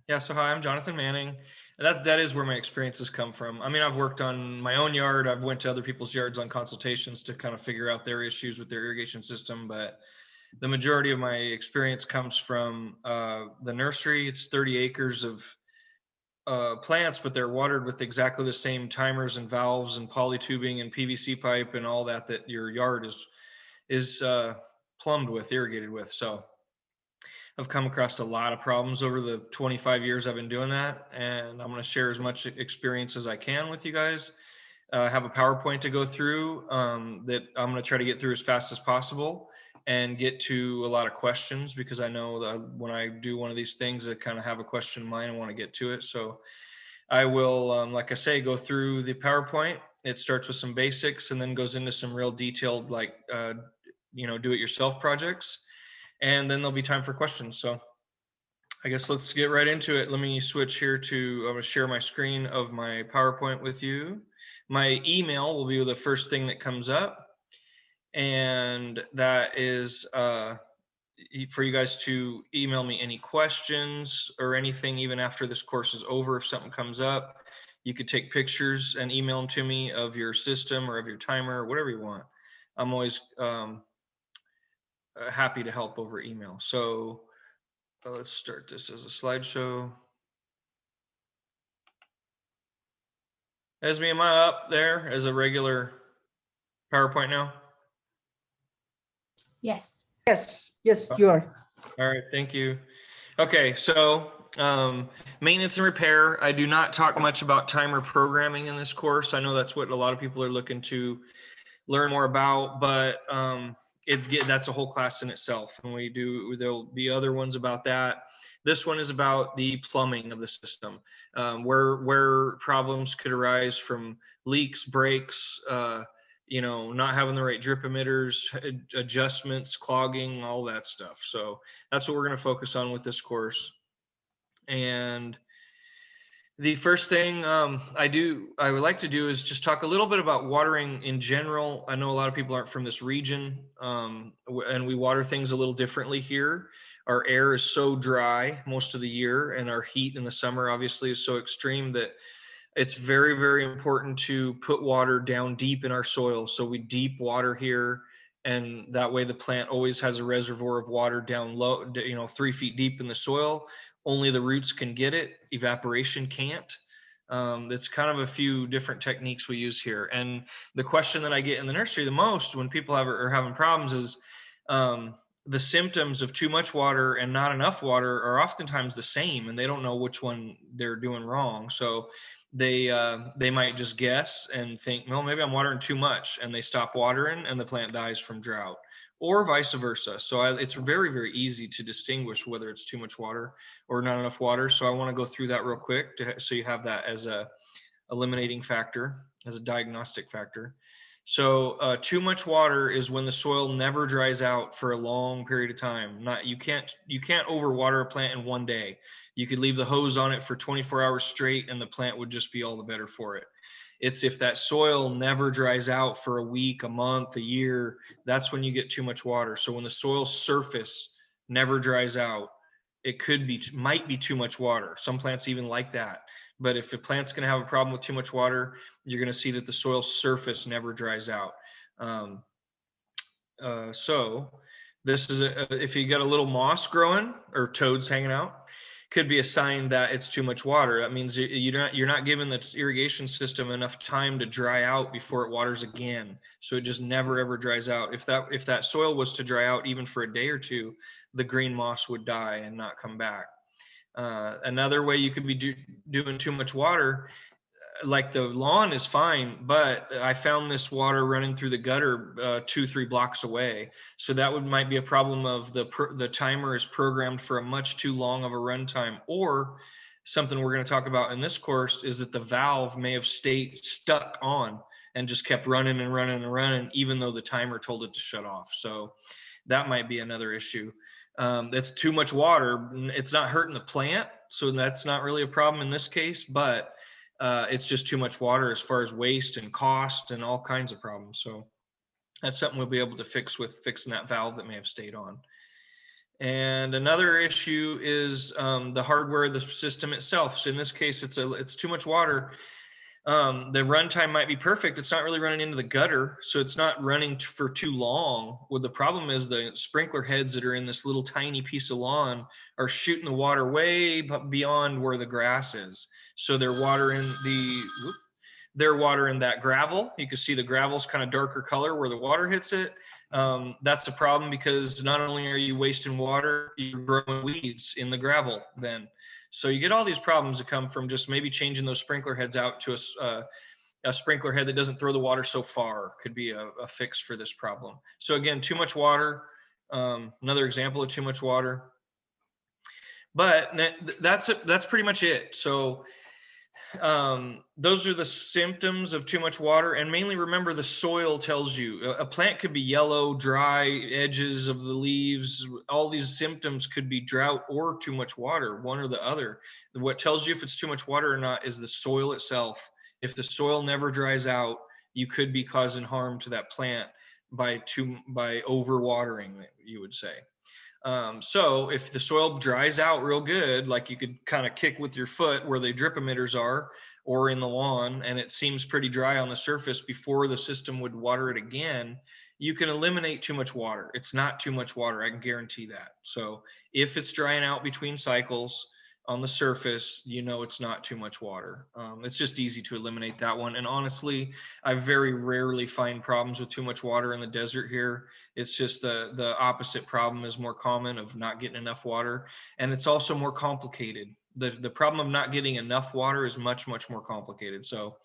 Yeah, so hi, I'm Jonathan Manning. That is where my experiences come from. I mean, I've worked on my own yard. I've went to other people's yards on consultations to kind of figure out their issues with their irrigation system, but the majority of my experience comes from the nursery. It's 30 acres of plants, but they're watered with exactly the same timers and valves and polytubing and PVC pipe and all that that your yard is plumbed with, irrigated with. So I've come across a lot of problems over the 25 years I've been doing that, and I'm going to share as much experience as I can with you guys. I have a PowerPoint to go through that I'm going to try to get through as fast as possible and get to a lot of questions, because I know that when I do one of these things, I kind of have a question in mind and want to get to it. So I will, like I say, go through the PowerPoint. It starts with some basics and then goes into some real detailed, like, do-it-yourself projects. And then there'll be time for questions. So I guess let's get right into it. Let me switch here to, I'm going to share my screen of my PowerPoint with you. My email will be the first thing that comes up. And that is for you guys to email me any questions or anything, even after this course is over. If something comes up, you could take pictures and email them to me of your system or of your timer, or whatever you want. I'm always happy to help over email. So let's start this as a slideshow. Esme, am I up there as a regular PowerPoint now? Yes. Yes, you are. All right, thank you. Okay, so maintenance and repair. I do not talk much about timer programming in this course. I know that's what a lot of people are looking to learn more about, but that's a whole class in itself, and there'll be other ones about that. This one is about the plumbing of the system, where problems could arise from leaks, breaks, not having the right drip emitters, adjustments, clogging, all that stuff. So that's what we're going to focus on with this course. And the first thing I would like to do is just talk a little bit about watering in general. I know a lot of people aren't from this region, and we water things a little differently here. Our air is so dry most of the year, and our heat in the summer obviously is so extreme that it's very, very important to put water down deep in our soil. So we deep water here, and that way the plant always has a reservoir of water down low, 3 feet deep in the soil. Only the roots can get it. Evaporation can't. It's kind of a few different techniques we use here. And the question that I get in the nursery the most when people are having problems is the symptoms of too much water and not enough water are oftentimes the same, and they don't know which one they're doing wrong. So they might just guess and think, well, maybe I'm watering too much, and they stop watering and the plant dies from drought, or vice versa. So it's very, very easy to distinguish whether it's too much water or not enough water. So I want to go through that real quick so you have that as a eliminating factor, as a diagnostic factor. So too much water is when the soil never dries out for a long period of time. You can't overwater a plant in one day. You could leave the hose on it for 24 hours straight and the plant would just be all the better for it. It's if that soil never dries out for a week, a month, a year, that's when you get too much water. So when the soil surface never dries out, might be too much water. Some plants even like that. But if a plant's going to have a problem with too much water, you're going to see that the soil surface never dries out. So this is if you got a little moss growing or toads hanging out, could be a sign that it's too much water. That means you're not giving the irrigation system enough time to dry out before it waters again. So it just never ever dries out. If that soil was to dry out even for a day or two, the green moss would die and not come back. Another way you could be doing too much water, like the lawn is fine, but I found this water running through the gutter 2-3 blocks away. So that might be a problem of the timer is programmed for a much too long of a runtime, or something we're going to talk about in this course is that the valve may have stayed stuck on and just kept running and running and running, even though the timer told it to shut off. So that might be another issue. That's too much water. It's not hurting the plant, so that's not really a problem in this case, but it's just too much water as far as waste and cost and all kinds of problems. So that's something we'll be able to fix with fixing that valve that may have stayed on. And another issue is the hardware of the system itself. So in this case, it's too much water. The runtime might be perfect. It's not really running into the gutter, so it's not running for too long. Well, the problem is the sprinkler heads that are in this little tiny piece of lawn are shooting the water way beyond where the grass is. So they're watering that gravel. You can see the gravel's kind of darker color where the water hits it. That's a problem because not only are you wasting water, you're growing weeds in the gravel then. So you get all these problems that come from just maybe changing those sprinkler heads out to a sprinkler head that doesn't throw the water so far could be a fix for this problem. So again, too much water, another example of too much water. But that's pretty much it. So those are the symptoms of too much water, and mainly remember the soil tells you. A plant could be yellow, dry, edges of the leaves. All these symptoms could be drought or too much water, one or the other. What tells you if it's too much water or not is the soil itself. If the soil never dries out, you could be causing harm to that plant by overwatering, you would say. So if the soil dries out real good, like you could kind of kick with your foot where the drip emitters are or in the lawn, and it seems pretty dry on the surface before the system would water it again, you can eliminate too much water. It's not too much water, I can guarantee that. So if it's drying out between cycles on the surface, you know it's not too much water. It's just easy to eliminate that one. And honestly, I very rarely find problems with too much water in the desert here. It's just the opposite problem is more common of not getting enough water. And it's also more complicated. The problem of not getting enough water is much, much more complicated. So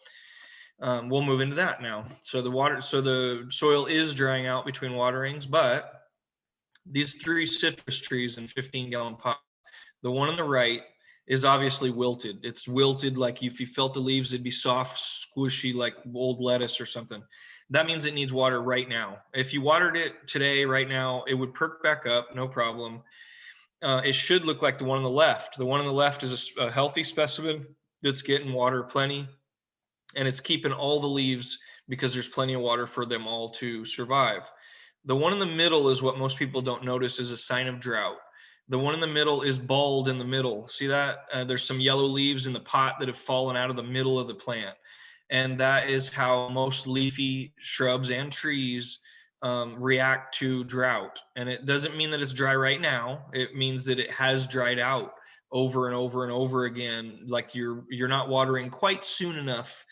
we'll move into that now. So the soil is drying out between waterings, but these 3 citrus trees in 15-gallon pots, the one on the right is obviously wilted. It's wilted like if you felt the leaves, it'd be soft, squishy, like old lettuce or something. That means it needs water right now. If you watered it today, right now, it would perk back up, no problem. It should look like the one on the left. The one on the left is a healthy specimen that's getting water plenty, and it's keeping all the leaves because there's plenty of water for them all to survive. The one in the middle is what most people don't notice is a sign of drought. The one in the middle is bald in the middle. See that? There's some yellow leaves in the pot that have fallen out of the middle of the plant. And that is how most leafy shrubs and trees react to drought. And it doesn't mean that it's dry right now. It means that it has dried out over and over and over again. Like you're not watering quite soon enough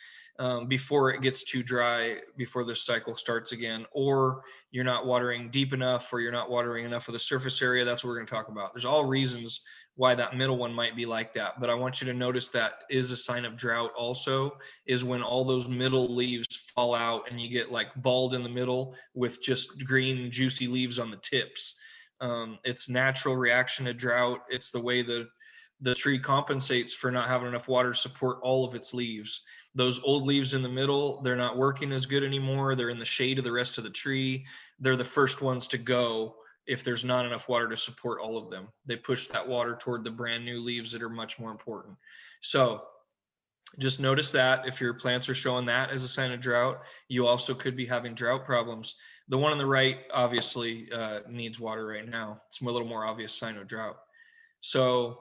before it gets too dry, before the cycle starts again, or you're not watering deep enough, or you're not watering enough of the surface area. That's what we're going to talk about. There's all reasons why that middle one might be like that, but I want you to notice that is a sign of drought also, is when all those middle leaves fall out and you get like bald in the middle with just green juicy leaves on the tips. It's natural reaction to drought. It's the way the tree compensates for not having enough water to support all of its leaves. Those old leaves in the middle, they're not working as good anymore. They're in the shade of the rest of the tree. They're the first ones to go if there's not enough water to support all of them. They push that water toward the brand new leaves that are much more important. So just notice that if your plants are showing that as a sign of drought, you also could be having drought problems. The one on the right obviously needs water right now. It's a little more obvious sign of drought. So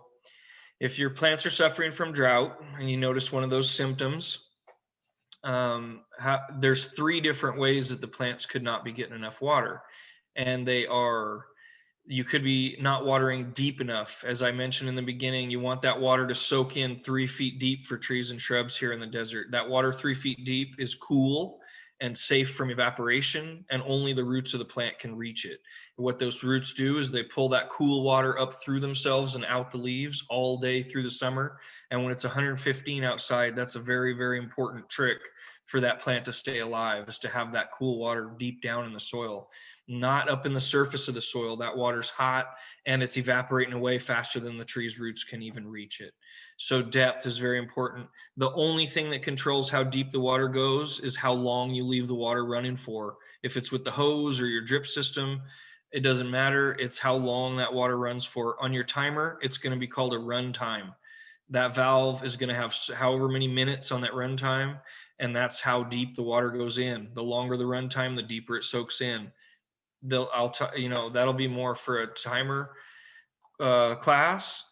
if your plants are suffering from drought and you notice one of those symptoms, there's 3 different ways that the plants could not be getting enough water. And they are, you could be not watering deep enough. As I mentioned in the beginning, you want that water to soak in 3 feet deep for trees and shrubs here in the desert. That water 3 feet deep is cool and safe from evaporation, and only the roots of the plant can reach it. What those roots do is they pull that cool water up through themselves and out the leaves all day through the summer. And when it's 115 outside, that's a very, very important trick for that plant to stay alive, is to have that cool water deep down in the soil, not up in the surface of the soil. That water's hot and it's evaporating away faster than the tree's roots can even reach it. So depth is very important. The only thing that controls how deep the water goes is how long you leave the water running for. If it's with the hose or your drip system, it doesn't matter. It's how long that water runs for. On your timer, it's going to be called a run time. That valve is going to have however many minutes on that run time, and that's how deep the water goes in. The longer the run time, the deeper it soaks in. That'll be more for a timer. class.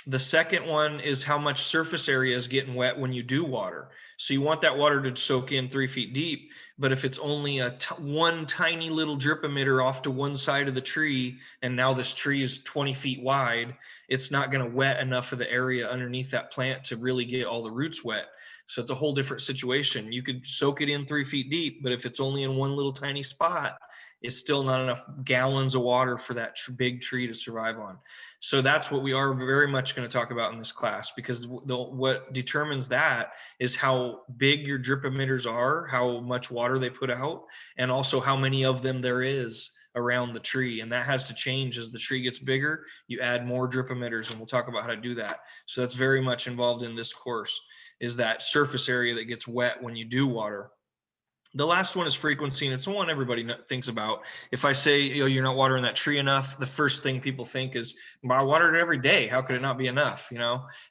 The second one is how much surface area is getting wet when you do water. So you want that water to soak in 3 feet deep, but if it's only one tiny little drip emitter off to one side of the tree, and now this tree is 20 feet wide, it's not going to wet enough of the area underneath that plant to really get all the roots wet. So it's a whole different situation. You could soak it in 3 feet deep, but if it's only in one little tiny spot, it's still not enough gallons of water for that big tree to survive on. So that's what we are very much going to talk about in this class, because what determines that is how big your drip emitters are, how much water they put out, and also how many of them there is around the tree. And that has to change as the tree gets bigger. You add more drip emitters, and we'll talk about how to do that. So that's very much involved in this course, is that surface area that gets wet when you do water. The last one is frequency, and it's the one everybody thinks about. If I say, you're not watering that tree enough, the first thing people think is, well, I watered it every day. How could it not be enough?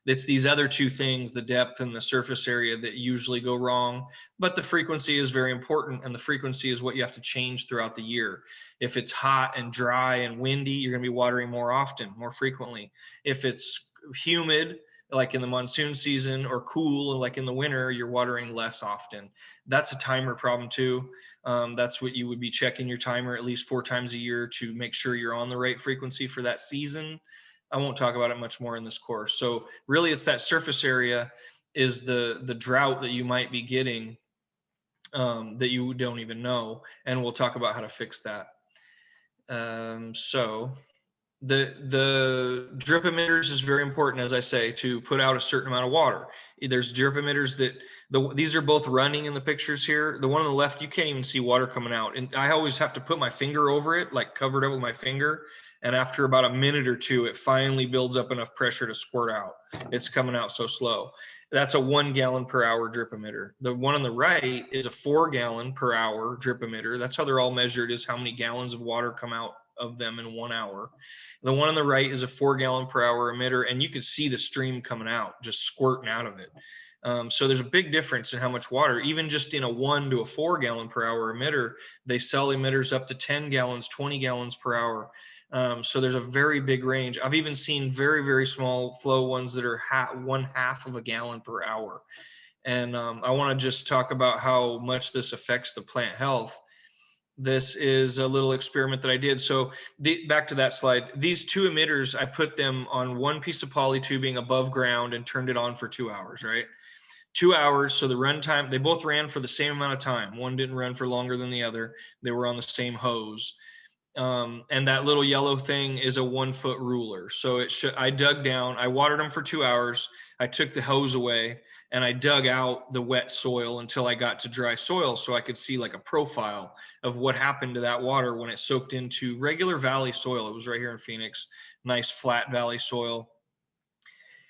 It's these other two things, the depth and the surface area, that usually go wrong. But the frequency is very important, and the frequency is what you have to change throughout the year. If it's hot and dry and windy, you're going to be watering more often, more frequently. If it's humid, like in the monsoon season, or cool, like in the winter, you're watering less often. That's a timer problem too. That's what you would be checking your timer at least 4 times a year to make sure you're on the right frequency for that season. I won't talk about it much more in this course. So really it's that surface area is the drought that you might be getting that you don't even know. And we'll talk about how to fix that. So the drip emitters is very important, as I say, to put out a certain amount of water. There's drip emitters that these are both running in the pictures here. The one on the left, you can't even see water coming out, and I always have to put my finger over it, like covered up with my finger, and after about a minute or two it finally builds up enough pressure to squirt out. It's coming out so slow. That's a 1 gallon per hour drip emitter. The one on the right is a 4 gallon per hour drip emitter. That's how they're all measured, is how many gallons of water come out of them in 1 hour. The one on the right is a 4 gallon per hour emitter, and you can see the stream coming out, just squirting out of it. So there's a big difference in how much water, even just in a 1 to a 4 gallon per hour emitter. They sell emitters up to 10 gallons, 20 gallons per hour. So there's a very big range. I've even seen very, very small flow ones that are 1/2 of a gallon per hour. And I want to just talk about how much this affects the plant health. This is a little experiment that I did. So back to that slide, these 2 emitters, I put them on one piece of poly tubing above ground and turned it on for 2 hours, right? 2 hours. So the run time, they both ran for the same amount of time. One didn't run for longer than the other. They were on the same hose. And that little yellow thing is a 1-foot ruler. So I dug down, I watered them for 2 hours. I took the hose away and I dug out the wet soil until I got to dry soil, so I could see like a profile of what happened to that water when it soaked into regular valley soil. It was right here in Phoenix, nice flat valley soil.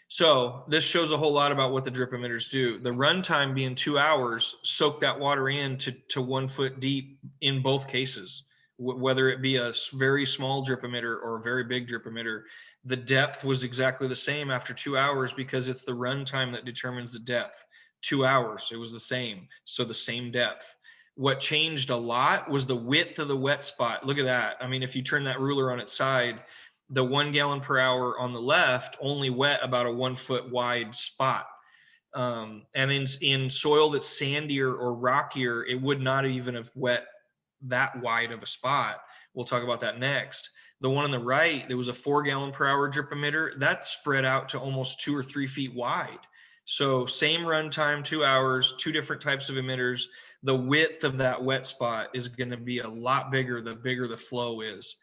So this shows a whole lot about what the drip emitters do. The run time being 2 hours soaked that water in to 1 foot deep in both cases. Whether it be a very small drip emitter or a very big drip emitter, the depth was exactly the same after 2 hours, because it's the run time that determines the depth. 2 hours, it was the same. So the same depth. What changed a lot was the width of the wet spot. Look at that. I mean, if you turn that ruler on its side, the 1 gallon per hour on the left only wet about a 1 foot wide spot. And in soil that's sandier or rockier, it would not even have wet that wide of a spot. We'll talk about that next. The one on the right, there was a 4 gallon per hour drip emitter that spread out to almost 2 or 3 feet wide. So same run time, 2 hours, 2 different types of emitters. The width of that wet spot is going to be a lot bigger the bigger the flow is.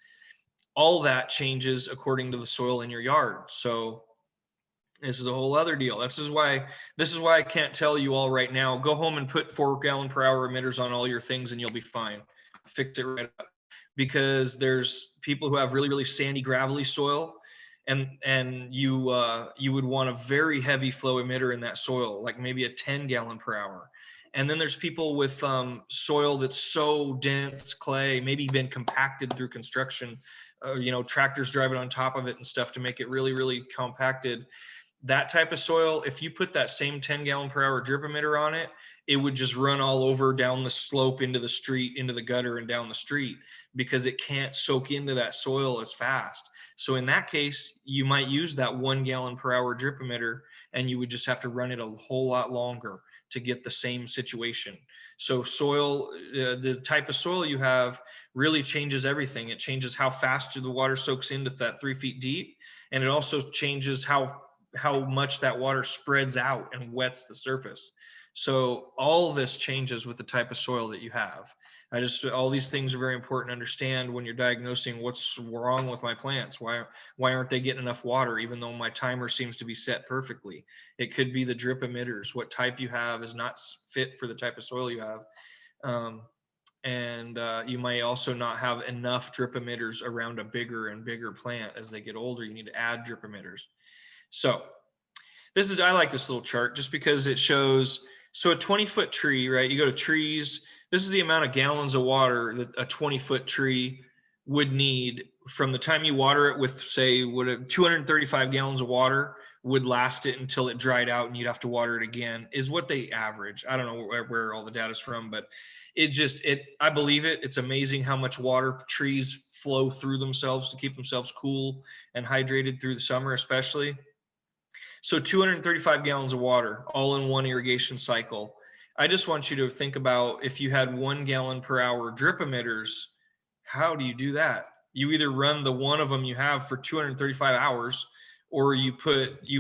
All that changes according to the soil in your yard. So this is a whole other deal. This is why I can't tell you all right now, go home and put 4 gallon per hour emitters on all your things and you'll be fine. Fix it right up. Because there's people who have really, really sandy, gravelly soil, and you would want a very heavy flow emitter in that soil, like maybe a 10 gallon per hour. And then there's people with soil that's so dense, clay, maybe been compacted through construction, tractors driving on top of it and stuff to make it really, really compacted. That type of soil, if you put that same 10 gallon per hour drip emitter on it, it would just run all over down the slope into the street, into the gutter and down the street, because it can't soak into that soil as fast. So in that case, you might use that 1 gallon per hour drip emitter, and you would just have to run it a whole lot longer to get the same situation. So soil, the type of soil you have really changes everything. It changes how fast the water soaks into that 3 feet deep. And it also changes how much that water spreads out and wets the surface. So all this changes with the type of soil that you have. All these things are very important to understand when you're diagnosing what's wrong with my plants. Why aren't they getting enough water, even though my timer seems to be set perfectly? It could be the drip emitters. What type you have is not fit for the type of soil you have. You might also not have enough drip emitters around a bigger and bigger plant. As they get older, you need to add drip emitters. So I like this little chart just because it shows, so a 20-foot tree, right? You go to trees, this is the amount of gallons of water that a 20-foot tree would need from the time you water it with, say, 235 gallons of water would last it until it dried out and you'd have to water it again, is what they average. I don't know where all the data is from, but I believe it. It's amazing how much water trees flow through themselves to keep themselves cool and hydrated through the summer, especially. So 235 gallons of water all in one irrigation cycle. I just want you to think about, if you had 1 gallon per hour drip emitters, how do you do that? You either run the one of them you have for 235 hours, or you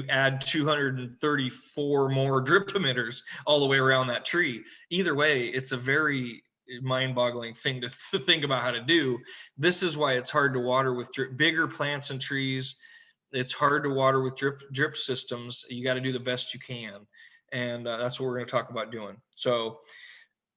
add 234 more drip emitters all the way around that tree. Either way, it's a very mind-boggling thing to think about how to do. This is why it's hard to water with bigger plants and trees. It's hard to water with drip systems. You got to do the best you can. And that's what we're going to talk about doing. So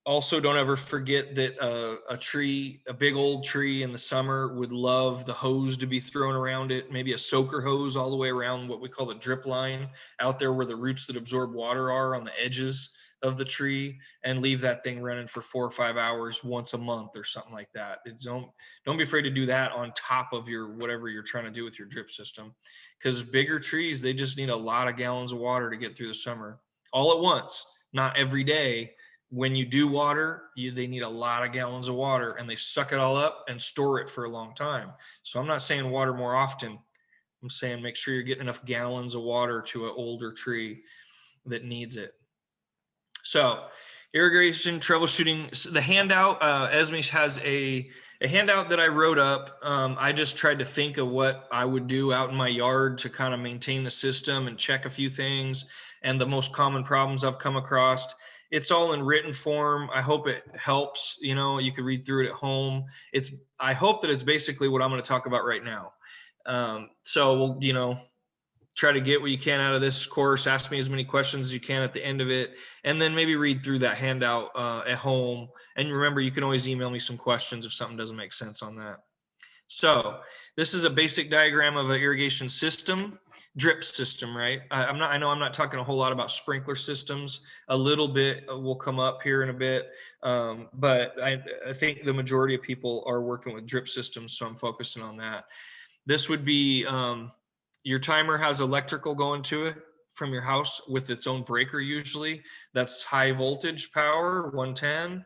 also, don't ever forget that a big old tree in the summer would love the hose to be thrown around it, maybe a soaker hose all the way around what we call the drip line, out there where the roots that absorb water are on the edges of the tree, and leave that thing running for 4 or 5 hours once a month or something like that. Don't be afraid to do that on top of your whatever you're trying to do with your drip system, because bigger trees, they just need a lot of gallons of water to get through the summer all at once, not every day. When you do water, they need a lot of gallons of water, and they suck it all up and store it for a long time. So I'm not saying water more often. I'm saying make sure you're getting enough gallons of water to an older tree that needs it. So irrigation troubleshooting, the handout, Esme has a handout that I wrote up. I just tried to think of what I would do out in my yard to kind of maintain the system and check a few things and the most common problems I've come across. It's all in written form. I hope it helps. You can read through it at home. I hope that it's basically what I'm going to talk about right now. So we'll, try to get what you can out of this course. Ask me as many questions as you can at the end of it, and then maybe read through that handout at home. And remember, you can always email me some questions if something doesn't make sense on that. So this is a basic diagram of an irrigation system, drip system, right? I know I'm not talking a whole lot about sprinkler systems. A little bit will come up here in a bit, but I think the majority of people are working with drip systems, so I'm focusing on that. This would be, your timer has electrical going to it from your house with its own breaker usually. That's high voltage power, 110.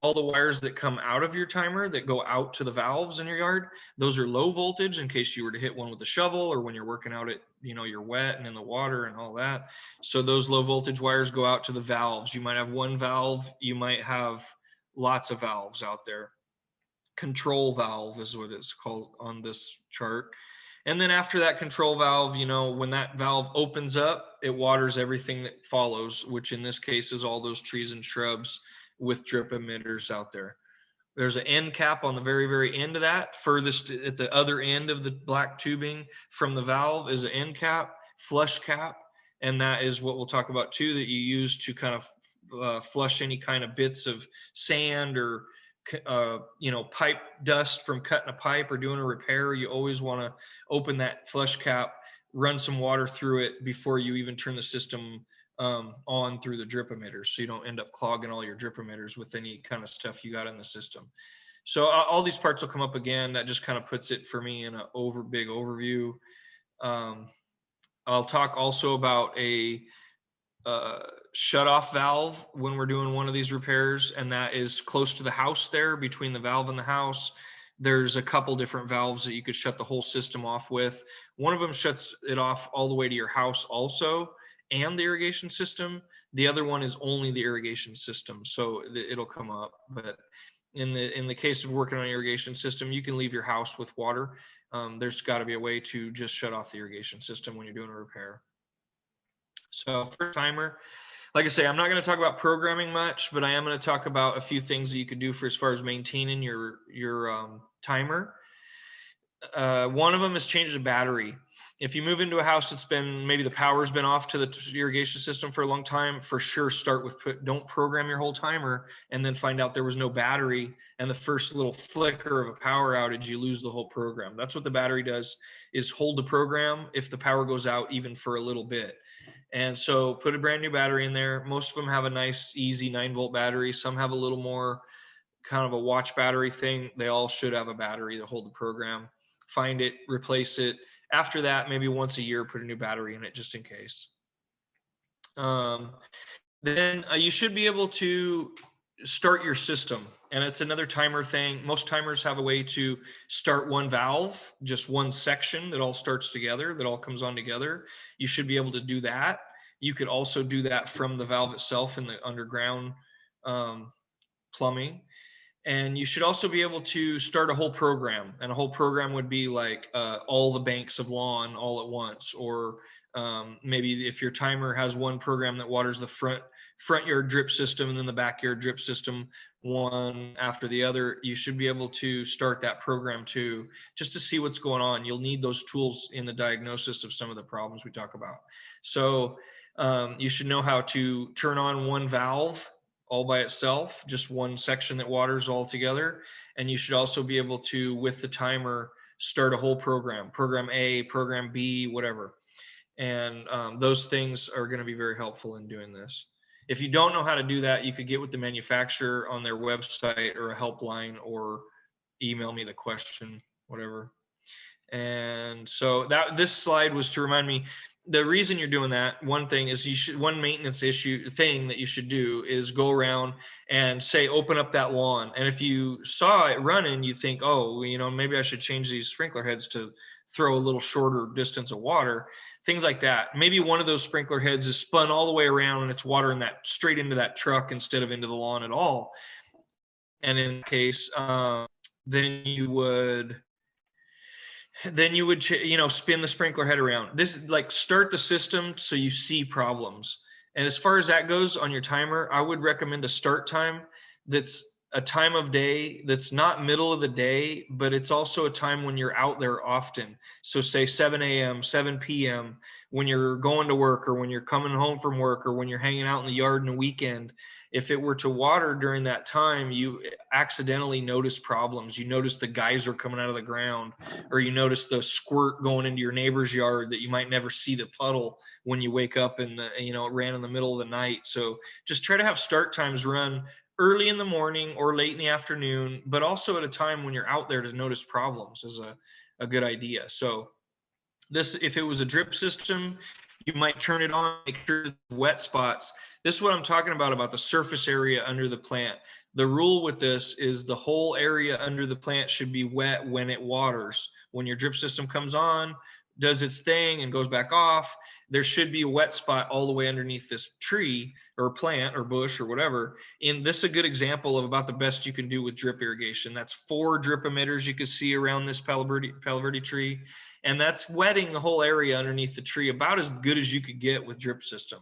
All the wires that come out of your timer that go out to the valves in your yard, those are low voltage in case you were to hit one with a shovel, or when you're working out at, you're wet and in the water and all that. So those low voltage wires go out to the valves. You might have one valve, you might have lots of valves out there. Control valve is what it's called on this chart. And then after that control valve, when that valve opens up, it waters everything that follows, which in this case is all those trees and shrubs with drip emitters out there. There's an end cap on the very, very end of that. Furthest at the other end of the black tubing from the valve is an end cap, flush cap. And that is what we'll talk about too, that you use to kind of flush any kind of bits of sand or pipe dust from cutting a pipe or doing a repair. You always want to open that flush cap, run some water through it before you even turn the system on through the drip emitters, so you don't end up clogging all your drip emitters with any kind of stuff you got in the system. So all these parts will come up again. That just kind of puts it for me in a big overview. I'll talk also about a shut off valve when we're doing one of these repairs, and that is close to the house there, between the valve and the house. There's a couple different valves that you could shut the whole system off with. One of them shuts it off all the way to your house also, and the irrigation system. The other one is only the irrigation system, so it'll come up. But in the case of working on an irrigation system, you can leave your house with water. There's got to be a way to just shut off the irrigation system when you're doing a repair. So for timer, like I say, I'm not going to talk about programming much, but I am going to talk about a few things that you could do for as far as maintaining your timer. One of them is change the battery. If you move into a house that's been, maybe the power's been off to the irrigation system for a long time, for sure start with, don't program your whole timer and then find out there was no battery, and the first little flicker of a power outage, you lose the whole program. That's what the battery does, is hold the program if the power goes out even for a little bit. And so put a brand new battery in there. Most of them have a nice, easy 9-volt battery. Some have a little more kind of a watch battery thing. They all should have a battery to hold the program. Find it, replace it. After that, maybe once a year, put a new battery in it just in case. Then you should be able to start your system. And it's another timer thing. Most timers have a way to start one valve, just one section that all starts together, that all comes on together. You should be able to do that. You could also do that from the valve itself in the underground plumbing. And you should also be able to start a whole program. And a whole program would be like all the banks of lawn all at once, or maybe if your timer has one program that waters the front yard drip system and then the backyard drip system, one after the other, you should be able to start that program too, just to see what's going on. You'll need those tools in the diagnosis of some of the problems we talk about. So you should know how to turn on one valve all by itself, just one section that waters all together. And you should also be able to, with the timer, start a whole program, program A, program B, whatever. And those things are going to be very helpful in doing this. If you don't know how to do that, you could get with the manufacturer on their website or a helpline, or email me the question, whatever. And so this slide was to remind me, the reason you're doing that, one thing is one maintenance thing that you should do is go around and say, open up that lawn. And if you saw it running, you think, oh, maybe I should change these sprinkler heads to throw a little shorter distance of water, things like that. Maybe one of those sprinkler heads is spun all the way around and it's watering that straight into that truck instead of into the lawn at all. And in that case, then you would spin the sprinkler head around. This, like, start the system so you see problems. And as far as that goes on your timer, I would recommend a start time that's a time of day that's not middle of the day, but it's also a time when you're out there often. So say 7 a.m., 7 p.m., when you're going to work, or when you're coming home from work, or when you're hanging out in the yard in the weekend. If it were to water during that time, you accidentally notice problems. You notice the geyser coming out of the ground, or you notice the squirt going into your neighbor's yard that you might never see the puddle when you wake up and it ran in the middle of the night. So just try to have start times run early in the morning or late in the afternoon, but also at a time when you're out there to notice problems is a good idea. So this, if it was a drip system, you might turn it on, make sure the wet spots. This is what I'm talking about the surface area under the plant. The rule with this is the whole area under the plant should be wet when it waters. When your drip system comes on, does its thing and goes back off, there should be a wet spot all the way underneath this tree or plant or bush or whatever. And this is a good example of about the best you can do with drip irrigation. That's 4 drip emitters you can see around this Palo Verde tree. And that's wetting the whole area underneath the tree about as good as you could get with drip system.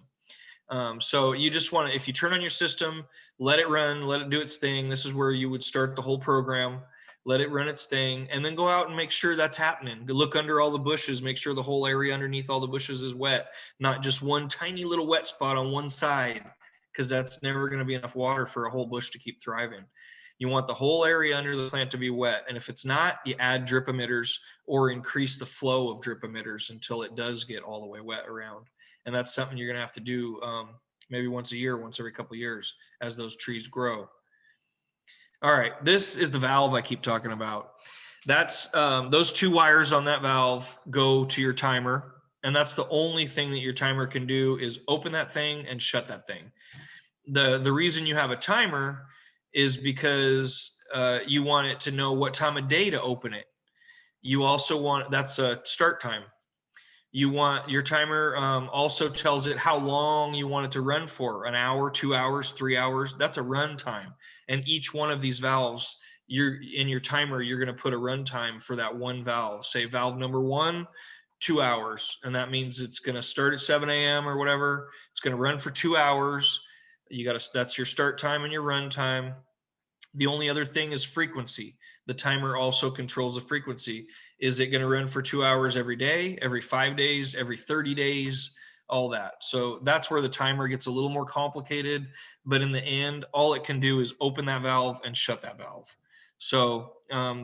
So you just want to, if you turn on your system, let it run, let it do its thing. This is where you would start the whole program, let it run its thing, and then go out and make sure that's happening. Look under all the bushes, make sure the whole area underneath all the bushes is wet, not just one tiny little wet spot on one side, because that's never going to be enough water for a whole bush to keep thriving. You want the whole area under the plant to be wet. And if it's not, you add drip emitters or increase the flow of drip emitters until it does get all the way wet around. And that's something you're going to have to do maybe once a year, once every couple of years as those trees grow. All right, this is the valve I keep talking about. That's those 2 wires on that valve go to your timer. And that's the only thing that your timer can do, is open that thing and shut that thing. The reason you have a timer is because you want it to know what time of day to open it. You also want, that's a start time. You want your timer also tells it how long you want it to run for, an hour, 2 hours, 3 hours. That's a run time. And each one of these valves, you're in your timer, you're going to put a run time for that one valve. Say valve number 1, 2 hours. And that means it's going to start at 7 a.m. or whatever. It's going to run for 2 hours. You got to, that's your start time and your run time. The only other thing is frequency. The timer also controls the frequency. Is it going to run for 2 hours every day, every 5 days, every 30 days, all that? So that's where the timer gets a little more complicated. But in the end, all it can do is open that valve and shut that valve. So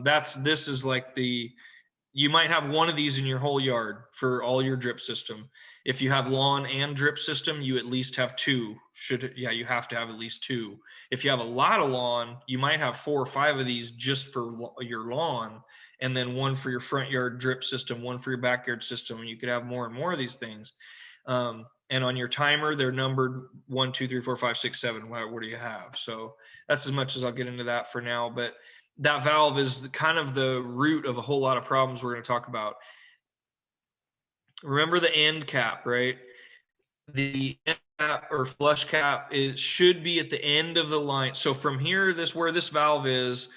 this is like you might have one of these in your whole yard for all your drip system. If you have lawn and drip system, you at least have 2. You have to have at least 2. If you have a lot of lawn, you might have 4 or 5 of these just for your lawn, and then 1 for your front yard drip system, 1 for your backyard system, and you could have more and more of these things. And on your timer, they're numbered 1, 2, 3, 4, 5, 6, 7. What do you have? So that's as much as I'll get into that for now. But that valve is kind of the root of a whole lot of problems we're going to talk about. Remember the end cap, right? The end cap or flush cap, it should be at the end of the line. So from here, where this valve is,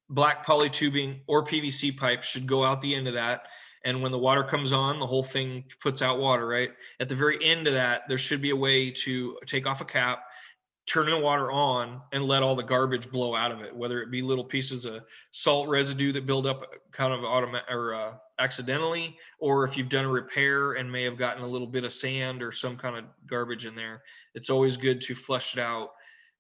black poly tubing or PVC pipe should go out the end of that. And when the water comes on, the whole thing puts out water, right? At the very end of that, there should be a way to take off a cap, turn the water on, and let all the garbage blow out of it, whether it be little pieces of salt residue that build up kind of accidentally, or if you've done a repair and may have gotten a little bit of sand or some kind of garbage in there. It's always good to flush it out,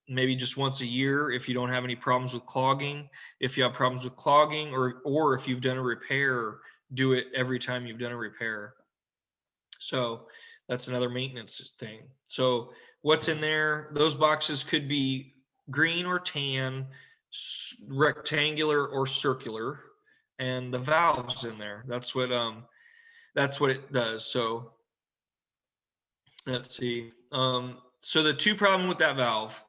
maybe just once a year if you don't have any problems with clogging. If you have problems with clogging, or if you've done a repair, do it every time you've done a repair. So that's another maintenance thing. So what's in there? Those boxes could be green or tan, rectangular or circular, and the valves in there. That's what it does. So let's see. So the 2 problem with that valve,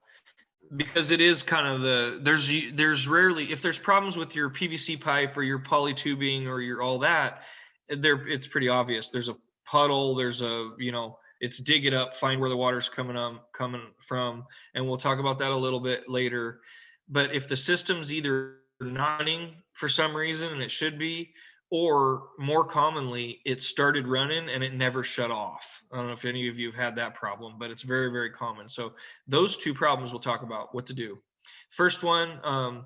because it is kind of there's rarely, if there's problems with your PVC pipe or your poly tubing or your all that, it's pretty obvious. There's a puddle, there's it's dig it up, find where the water's coming from, and we'll talk about that a little bit later. But if the system's either not running for some reason, and it should be, or more commonly, it started running and it never shut off. I don't know if any of you have had that problem, but it's very, very common. So those 2 problems we'll talk about what to do. First one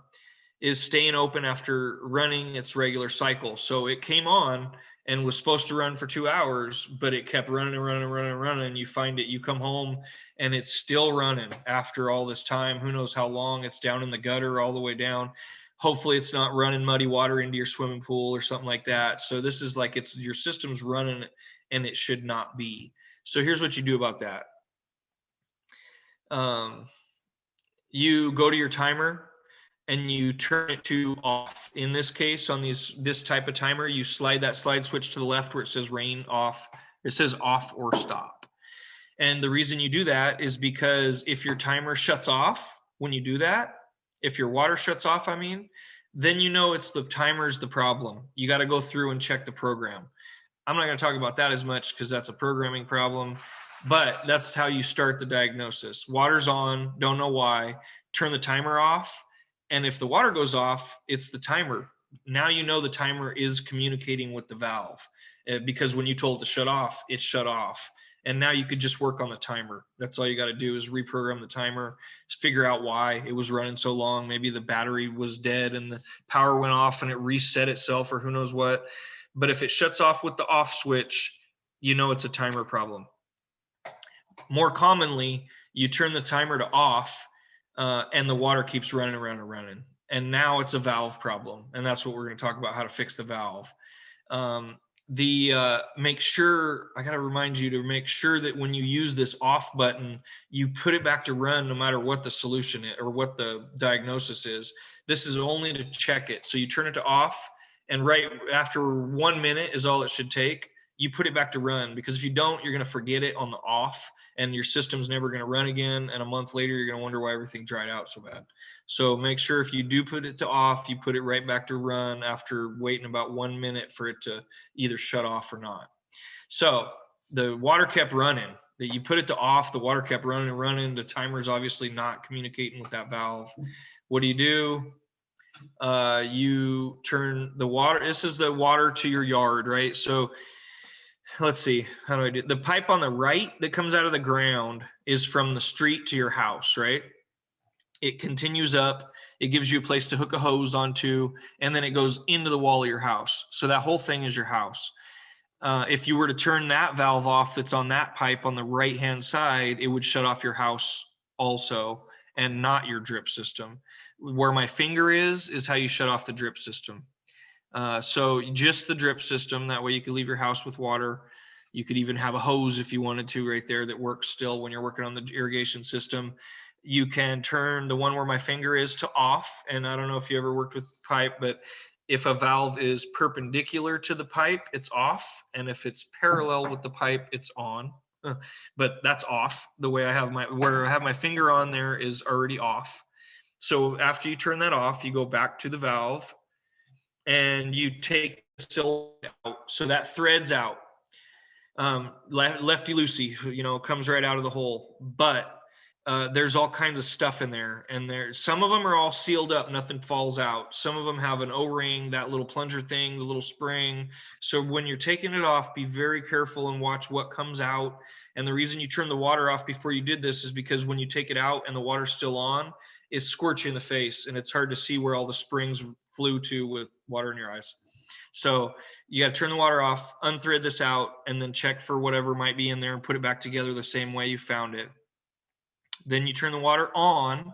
is staying open after running its regular cycle. So it came on and was supposed to run for 2 hours, but it kept running and running and running and running. You find it, you come home and it's still running after all this time. Who knows how long? It's down in the gutter all the way down. Hopefully it's not running muddy water into your swimming pool or something like that. So this is like, your system's running and it should not be. So here's what you do about that. You go to your timer and you turn it to off. In this case, on this type of timer, you slide that slide switch to the left where it says rain off. It says off or stop. And the reason you do that is because if your timer shuts off when you do that, if your water shuts off, then you know it's the timer's the problem. You got to go through and check the program. I'm not going to talk about that as much because that's a programming problem, but that's how you start the diagnosis. Water's on, don't know why, turn the timer off. And if the water goes off, it's the timer. Now you know the timer is communicating with the valve because when you told it to shut off, it shut off. And now you could just work on the timer. That's all you got to do is reprogram the timer, figure out why it was running so long. Maybe the battery was dead and the power went off and it reset itself or who knows what. But if it shuts off with the off switch, you know it's a timer problem. More commonly, you turn the timer to off and the water keeps running around and running. And now it's a valve problem. And that's what we're going to talk about, how to fix the valve. Make sure, I got to remind you to make sure that when you use this off button, you put it back to run no matter what the solution is or what the diagnosis is. This is only to check it. So you turn it to off, and right after 1 minute is all it should take. you put it back to run, because if you don't, you're going to forget it on the off and your system's never going to run again. And a month later, you're going to wonder why everything dried out so bad. So make sure if you do put it to off, you put it right back to run after waiting about 1 minute for it to either shut off or not. So the water kept running. That you put it to off, the water kept running and running. The timer's obviously not communicating with that valve. What do? You turn the water. This is the water to your yard, right? So let's see, how do I do? The pipe on the right that comes out of the ground is from the street to your house, right? It continues up. It gives you a place to hook a hose onto, and then it goes into the wall of your house. So that whole thing is your house. If you were to turn that valve off that's on that pipe on the right-hand side, it would shut off your house also, and not your drip system. Where my finger is how you shut off the drip system. So just the drip system. That way you could leave your house with water. You could even have a hose if you wanted to right there that works still when you're working on the irrigation system. You can turn the one where my finger is to off. And I don't know if you ever worked with pipe, but if a valve is perpendicular to the pipe, it's off. And if it's parallel with the pipe, it's on. But that's off. The way I have where I have my finger on there is already off. So after you turn that off, you go back to the valve and you take the cylinder out. So that threads out. Lefty loosey, comes right out of the hole. But there's all kinds of stuff in there, and some of them are all sealed up, nothing falls out. Some of them have an O-ring, that little plunger thing, the little spring. So when you're taking it off, be very careful and watch what comes out. And the reason you turn the water off before you did this is because when you take it out and the water's still on, it squirts you in the face, and it's hard to see where all the springs flew to with water in your eyes. So you got to turn the water off, unthread this out, and then check for whatever might be in there and put it back together the same way you found it. Then you turn the water on,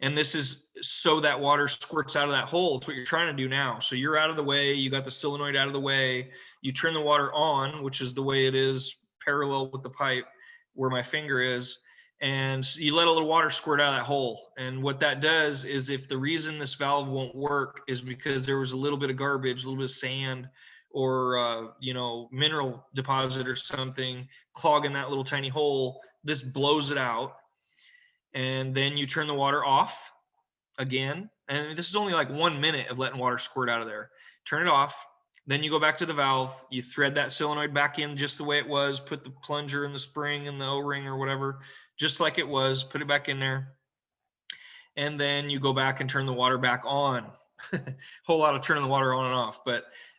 and this is so that water squirts out of that hole. It's what you're trying to do now. So you're out of the way. You got the solenoid out of the way. You turn the water on, which is the way it is, parallel with the pipe where my finger is. And you let a little water squirt out of that hole. And what that does is, if the reason this valve won't work is because there was a little bit of garbage, a little bit of sand, or mineral deposit or something clogging that little tiny hole, this blows it out. And then you turn the water off again. And this is only like 1 minute of letting water squirt out of there. Turn it off. Then you go back to the valve. You thread that solenoid back in just the way it was. Put the plunger and the spring and the O-ring or whatever, just like it was. Put it back in there. And then you go back and turn the water back on. Whole lot of turning the water on and off.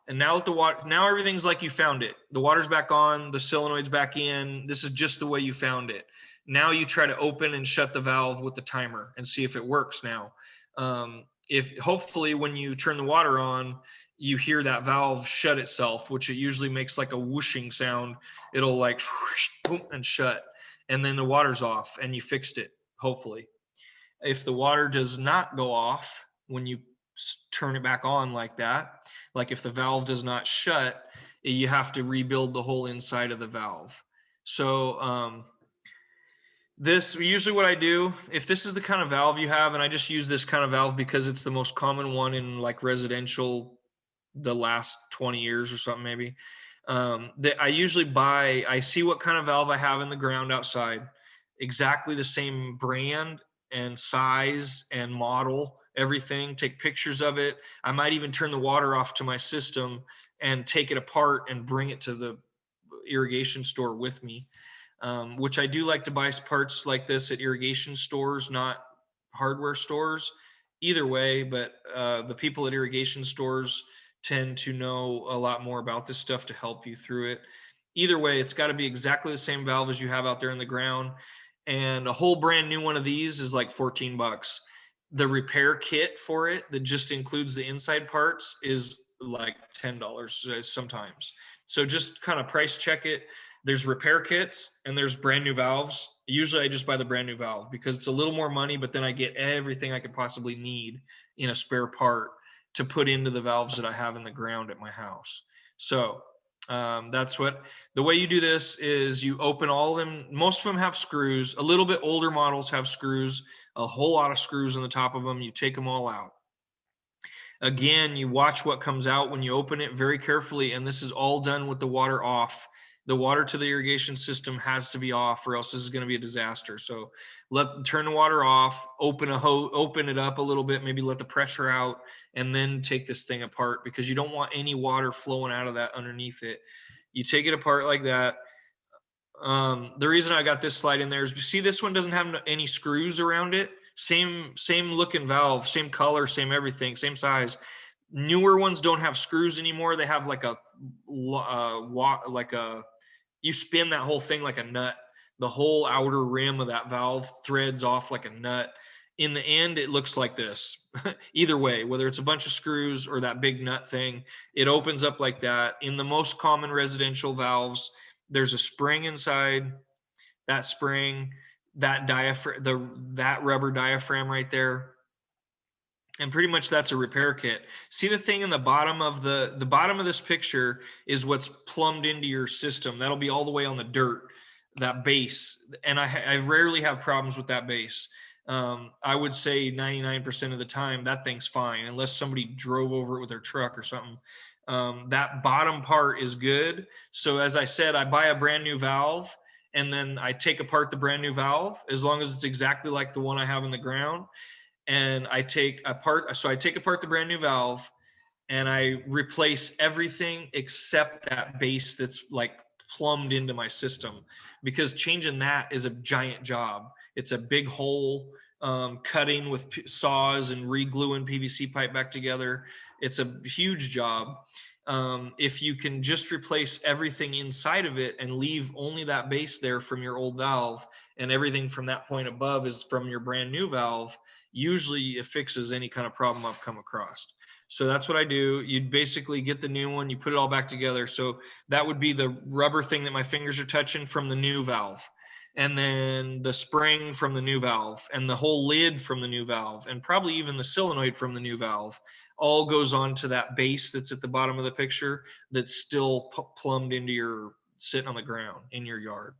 And now with the water, now everything's like you found it. The water's back on. The solenoid's back in. This is just the way you found it. Now you try to open and shut the valve with the timer and see if it works now. If hopefully when you turn the water on, you hear that valve shut itself, which it usually makes like a whooshing sound. It'll like whoosh, boom, and shut, and then the water's off and you fixed it, hopefully. If the water does not go off when you turn it back on like that, like if the valve does not shut, you have to rebuild the whole inside of the valve. So this usually what I do, if this is the kind of valve you have, and I just use this kind of valve because it's the most common one in like residential the last 20 years or something maybe, that I usually buy, I see what kind of valve I have in the ground outside, exactly the same brand and size and model, everything, take pictures of it. I might even turn the water off to my system and take it apart and bring it to the irrigation store with me. Which I do like to buy parts like this at irrigation stores, not hardware stores. Either way, but the people at irrigation stores tend to know a lot more about this stuff to help you through it. Either way, it's got to be exactly the same valve as you have out there in the ground. And a whole brand new one of these is like $14. The repair kit for it that just includes the inside parts is like $10 sometimes. So just kind of price check it. There's repair kits and there's brand new valves. Usually I just buy the brand new valve because it's a little more money, but then I get everything I could possibly need in a spare part to put into the valves that I have in the ground at my house. So that's what, the way you do this is you open all of them. Most of them have screws. A little bit older models have screws, a whole lot of screws on the top of them. You take them all out. Again, you watch what comes out when you open it very carefully, and this is all done with the water off. The water to the irrigation system has to be off, or else this is going to be a disaster. So turn the water off, open it up a little bit, maybe let the pressure out, and then take this thing apart, because you don't want any water flowing out of that underneath it. You take it apart like that. The reason I got this slide in there is, you see this one doesn't have any screws around it. Same looking valve, same color, same everything, same size. Newer ones don't have screws anymore. They have like you spin that whole thing like a nut. The whole outer rim of that valve threads off like a nut. In the end, it looks like this. Either way, whether it's a bunch of screws or that big nut thing, it opens up like that. In the most common residential valves, there's a spring inside. That spring, that diaphragm, that rubber diaphragm right there, and pretty much that's a repair kit. See the thing in the bottom of the bottom of this picture is what's plumbed into your system. That'll be all the way on the dirt, that base. And I rarely have problems with that base. I would say 99% of the time that thing's fine, unless somebody drove over it with their truck or something. That bottom part is good. So as I said, I buy a brand new valve, and then I take apart the brand new valve, as long as it's exactly like the one I have in the ground. And I take apart the brand new valve, and I replace everything except that base that's like plumbed into my system, because changing that is a giant job. It's a big hole, cutting with saws and re-gluing PVC pipe back together. It's a huge job. If you can just replace everything inside of it and leave only that base there from your old valve, and everything from that point above is from your brand new valve, usually it fixes any kind of problem I've come across. So that's what I do. You'd basically get the new one, you put it all back together. So that would be the rubber thing that my fingers are touching from the new valve, and then the spring from the new valve, and the whole lid from the new valve, and probably even the solenoid from the new valve, all goes on to that base that's at the bottom of the picture, that's still plumbed into your, sitting on the ground in your yard.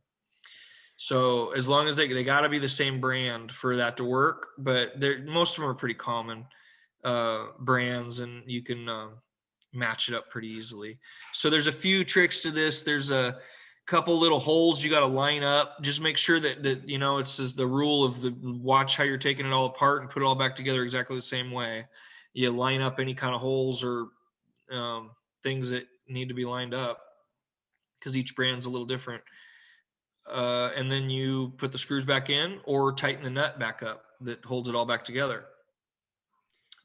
So as long as they got to be the same brand for that to work, but most of them are pretty common brands, and you can match it up pretty easily. So there's a few tricks to this. There's a couple little holes you got to line up. Just make sure that you know, it's just the rule of watch how you're taking it all apart and put it all back together exactly the same way. You line up any kind of holes or things that need to be lined up, because each brand's a little different. And then you put the screws back in, or tighten the nut back up that holds it all back together.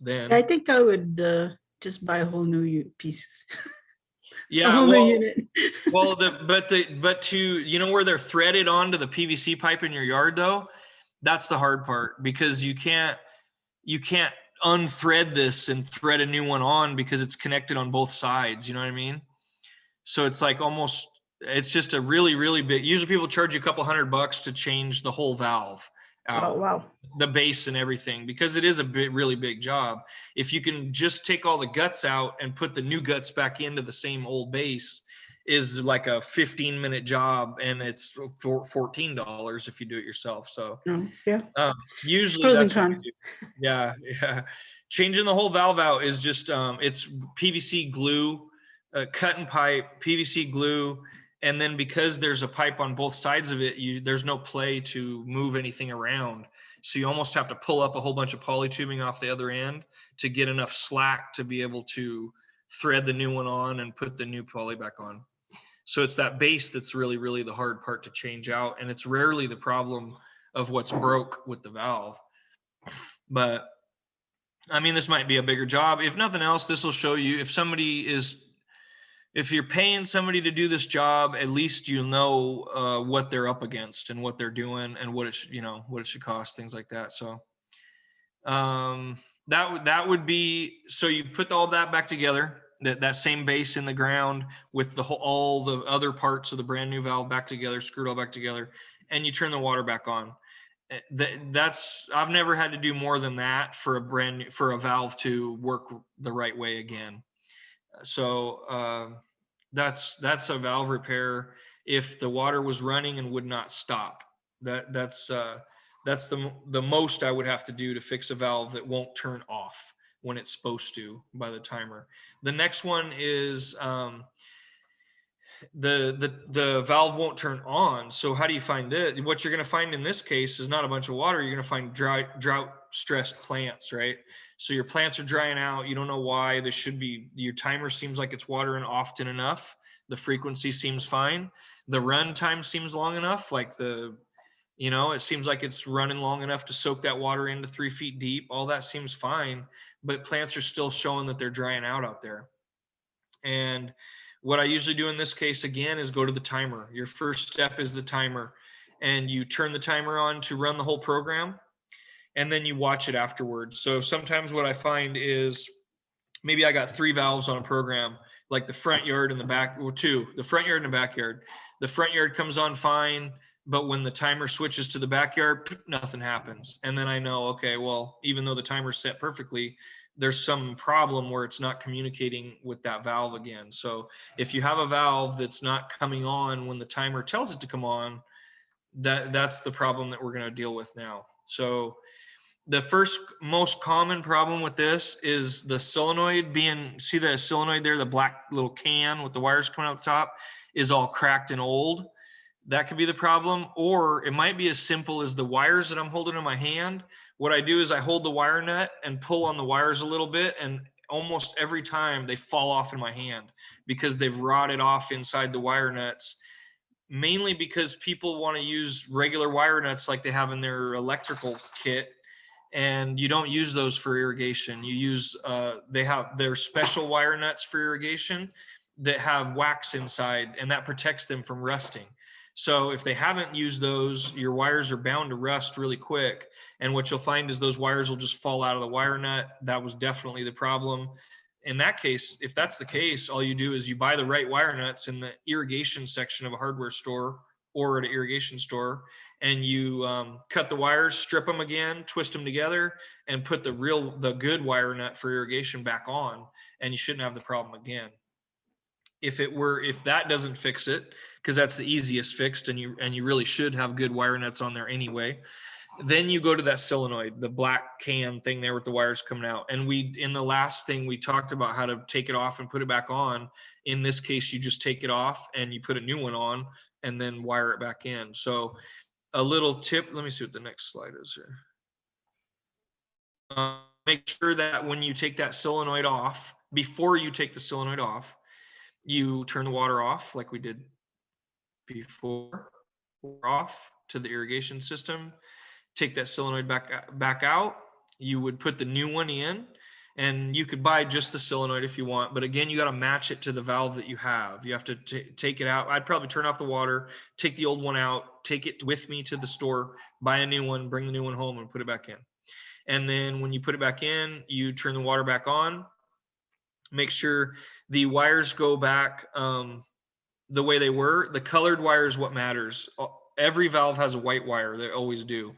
Then I think I would just buy a whole new piece. yeah, A whole new unit. well, but to, you know, where they're threaded onto the PVC pipe in your yard though, that's the hard part, because you can't unthread this and thread a new one on, because it's connected on both sides. You know what I mean? So it's like almost, it's just a really, really big, usually people charge you a couple $100 to change the whole valve out. Oh, wow. The base and everything, because it is a really big job. If you can just take all the guts out and put the new guts back into the same old base, is like a 15-minute job, and it's for $14 if you do it yourself. So Yeah. Usually Pros and that's what we cons. do. Yeah. Changing the whole valve out is just it's PVC glue, cut and pipe, PVC glue. And then because there's a pipe on both sides of it, there's no play to move anything around. So you almost have to pull up a whole bunch of poly tubing off the other end to get enough slack to be able to thread the new one on and put the new poly back on. So it's that base that's really, really the hard part to change out. And it's rarely the problem of what's broke with the valve. But I mean, this might be a bigger job. If nothing else, this will show you if you're paying somebody to do this job, at least you know what they're up against and what they're doing and what it should, what it should cost, things like that. So that would be, so you put all that back together, that same base in the ground with all the other parts of the brand new valve back together, screwed all back together, and you turn the water back on. I've never had to do more than that for a valve to work the right way again. So that's a valve repair. If the water was running and would not stop, that's the most I would have to do to fix a valve that won't turn off. when it's supposed to by the timer. The next one is the valve won't turn on. So how do you find it? What you're going to find in this case is not a bunch of water. You're going to find drought stressed plants, right? So your plants are drying out. You don't know why. There should be, your timer seems like it's watering often enough. The frequency seems fine. The run time seems long enough. Like it seems like it's running long enough to soak that water into 3 feet deep. All that seems fine, but plants are still showing that they're drying out there. And what I usually do in this case, again, is go to the timer. Your first step is the timer, and you turn the timer on to run the whole program, and then you watch it afterwards. So sometimes what I find is maybe I got 3 valves on a program, like the front yard and the back, or 2, the front yard and the backyard. The front yard comes on fine, but when the timer switches to the backyard, nothing happens. And then I know, okay, well, even though the timer's set perfectly, there's some problem where it's not communicating with that valve again. So if you have a valve that's not coming on when the timer tells it to come on, that's the problem that we're going to deal with now. So the first most common problem with this is the solenoid see the solenoid there, the black little can with the wires coming out the top is all cracked and old. That could be the problem. Or it might be as simple as the wires that I'm holding in my hand. What I do is I hold the wire nut and pull on the wires a little bit, and almost every time they fall off in my hand because they've rotted off inside the wire nuts, mainly because people want to use regular wire nuts like they have in their electrical kit, and you don't use those for irrigation. You use they have their special wire nuts for irrigation that have wax inside, and that protects them from rusting. So if they haven't used those, your wires are bound to rust really quick. And what you'll find is those wires will just fall out of the wire nut. That was definitely the problem. In that case, if that's the case, all you do is you buy the right wire nuts in the irrigation section of a hardware store or at an irrigation store, and you cut the wires, strip them again, twist them together, and put the good wire nut for irrigation back on, and you shouldn't have the problem again. If that doesn't fix it, because that's the easiest fixed, and you really should have good wire nuts on there anyway, then you go to that solenoid, the black can thing there with the wires coming out. And in the last thing, we talked about how to take it off and put it back on. In this case, you just take it off and you put a new one on and then wire it back in. So a little tip, let me see what the next slide is here. Make sure that when you take that solenoid off, before you take the solenoid off, you turn the water off like we did before, off to the irrigation system. Take that solenoid back out. You would put the new one in, and you could buy just the solenoid if you want. But again, you got to match it to the valve that you have. You have to take it out. I'd probably turn off the water, take the old one out, take it with me to the store, buy a new one, bring the new one home, and put it back in. And then when you put it back in, you turn the water back on. Make sure the wires go back the way they were. The colored wire is what matters. Every valve has a white wire. They always do.